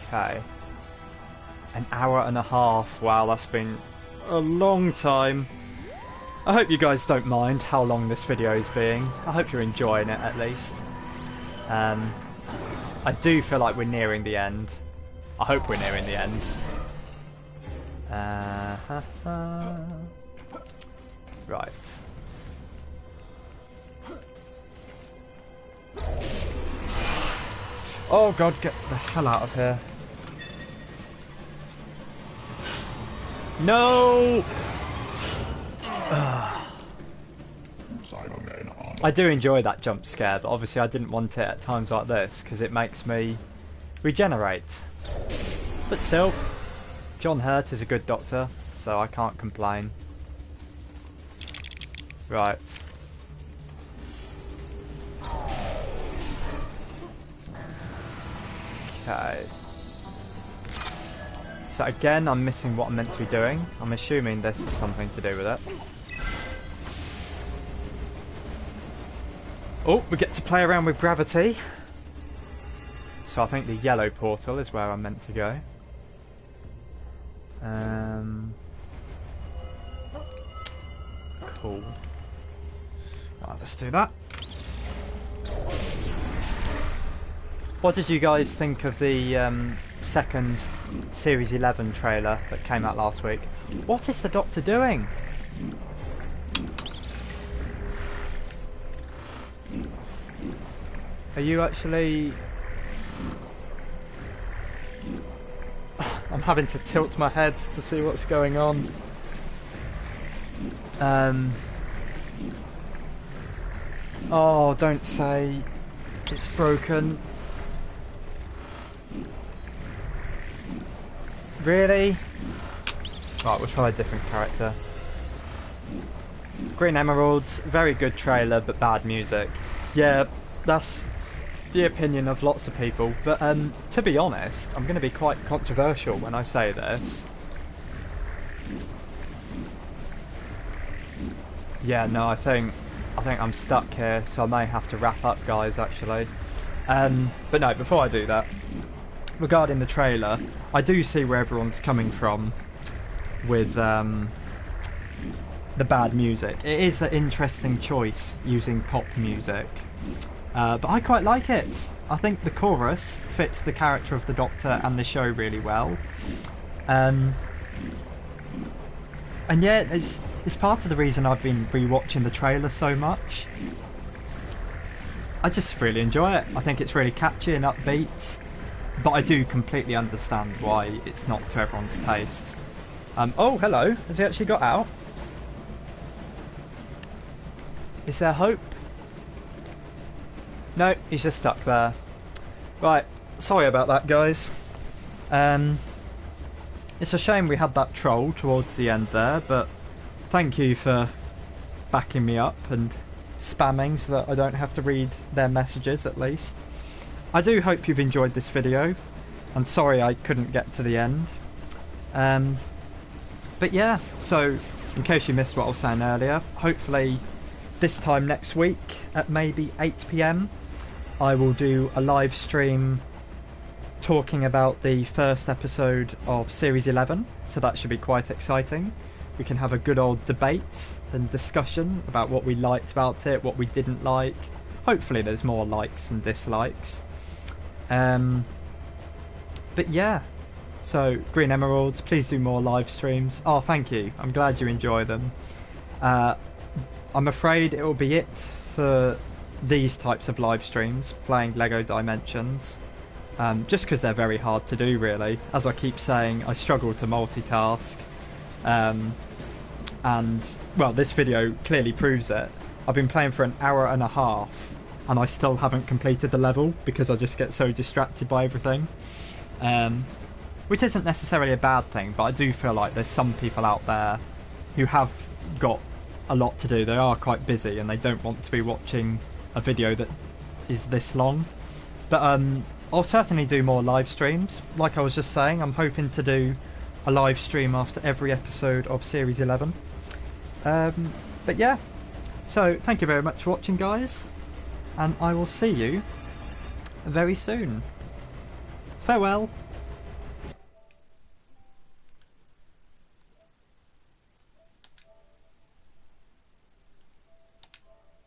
Okay. An hour and a half. Wow, that's been a long time. I hope you guys don't mind how long this video is being. I hope you're enjoying it at least. I do feel like we're nearing the end. I hope we're nearing the end. Right. Oh god, get the hell out of here. No! I do enjoy that jump scare, but obviously I didn't want it at times like this because it makes me regenerate. But still, John Hurt is a good doctor, so I can't complain. Right. Okay. So again, I'm missing what I'm meant to be doing. I'm assuming this is something to do with it. Oh, we get to play around with gravity. So I think the yellow portal is where I'm meant to go. Cool. Right, let's do that. What did you guys think of the second Series 11 trailer that came out last week? What is the Doctor doing? Are you actually... I'm having to tilt my head to see what's going on. Oh, don't say it's broken. Really? Right, we'll try a different character. Green Emeralds, very good trailer, but bad music. Yeah, that's the opinion of lots of people, but to be honest, I'm going to be quite controversial when I say this. Yeah, no, I think I'm stuck here, so I may have to wrap up, guys, actually. But no, before I do that, regarding the trailer, I do see where everyone's coming from with the bad music. It is an interesting choice using pop music. But I quite like it. I think the chorus fits the character of the Doctor and the show really well. And yeah, it's part of the reason I've been rewatching the trailer so much. I just really enjoy it. I think it's really catchy and upbeat. But I do completely understand why it's not to everyone's taste. Oh, hello. Has he actually got out? Is there hope? No, he's just stuck there. Right, sorry about that, guys. It's a shame we had that troll towards the end there, but thank you for backing me up and spamming so that I don't have to read their messages at least. I do hope you've enjoyed this video. I'm sorry I couldn't get to the end. But yeah, so in case you missed what I was saying earlier, hopefully this time next week at maybe 8 PM I will do a live stream talking about the first episode of Series 11, so that should be quite exciting. We can have a good old debate and discussion about what we liked about it, what we didn't like. Hopefully there's more likes than dislikes. But yeah, so Green Emeralds, please do more live streams. Oh, thank you. I'm glad you enjoy them. I'm afraid it will be it for these types of live streams, playing LEGO Dimensions. Just because they're very hard to do, really. As I keep saying, I struggle to multitask. And, well, this video clearly proves it. I've been playing for an hour and a half, and I still haven't completed the level because I just get so distracted by everything. Which isn't necessarily a bad thing, but I do feel like there's some people out there who have got a lot to do. They are quite busy and they don't want to be watching a video that is this long. But I'll certainly do more live streams. Like I was just saying, I'm hoping to do a live stream after every episode of Series 11. But yeah, so thank you very much for watching, guys, and I will see you very soon. Farewell.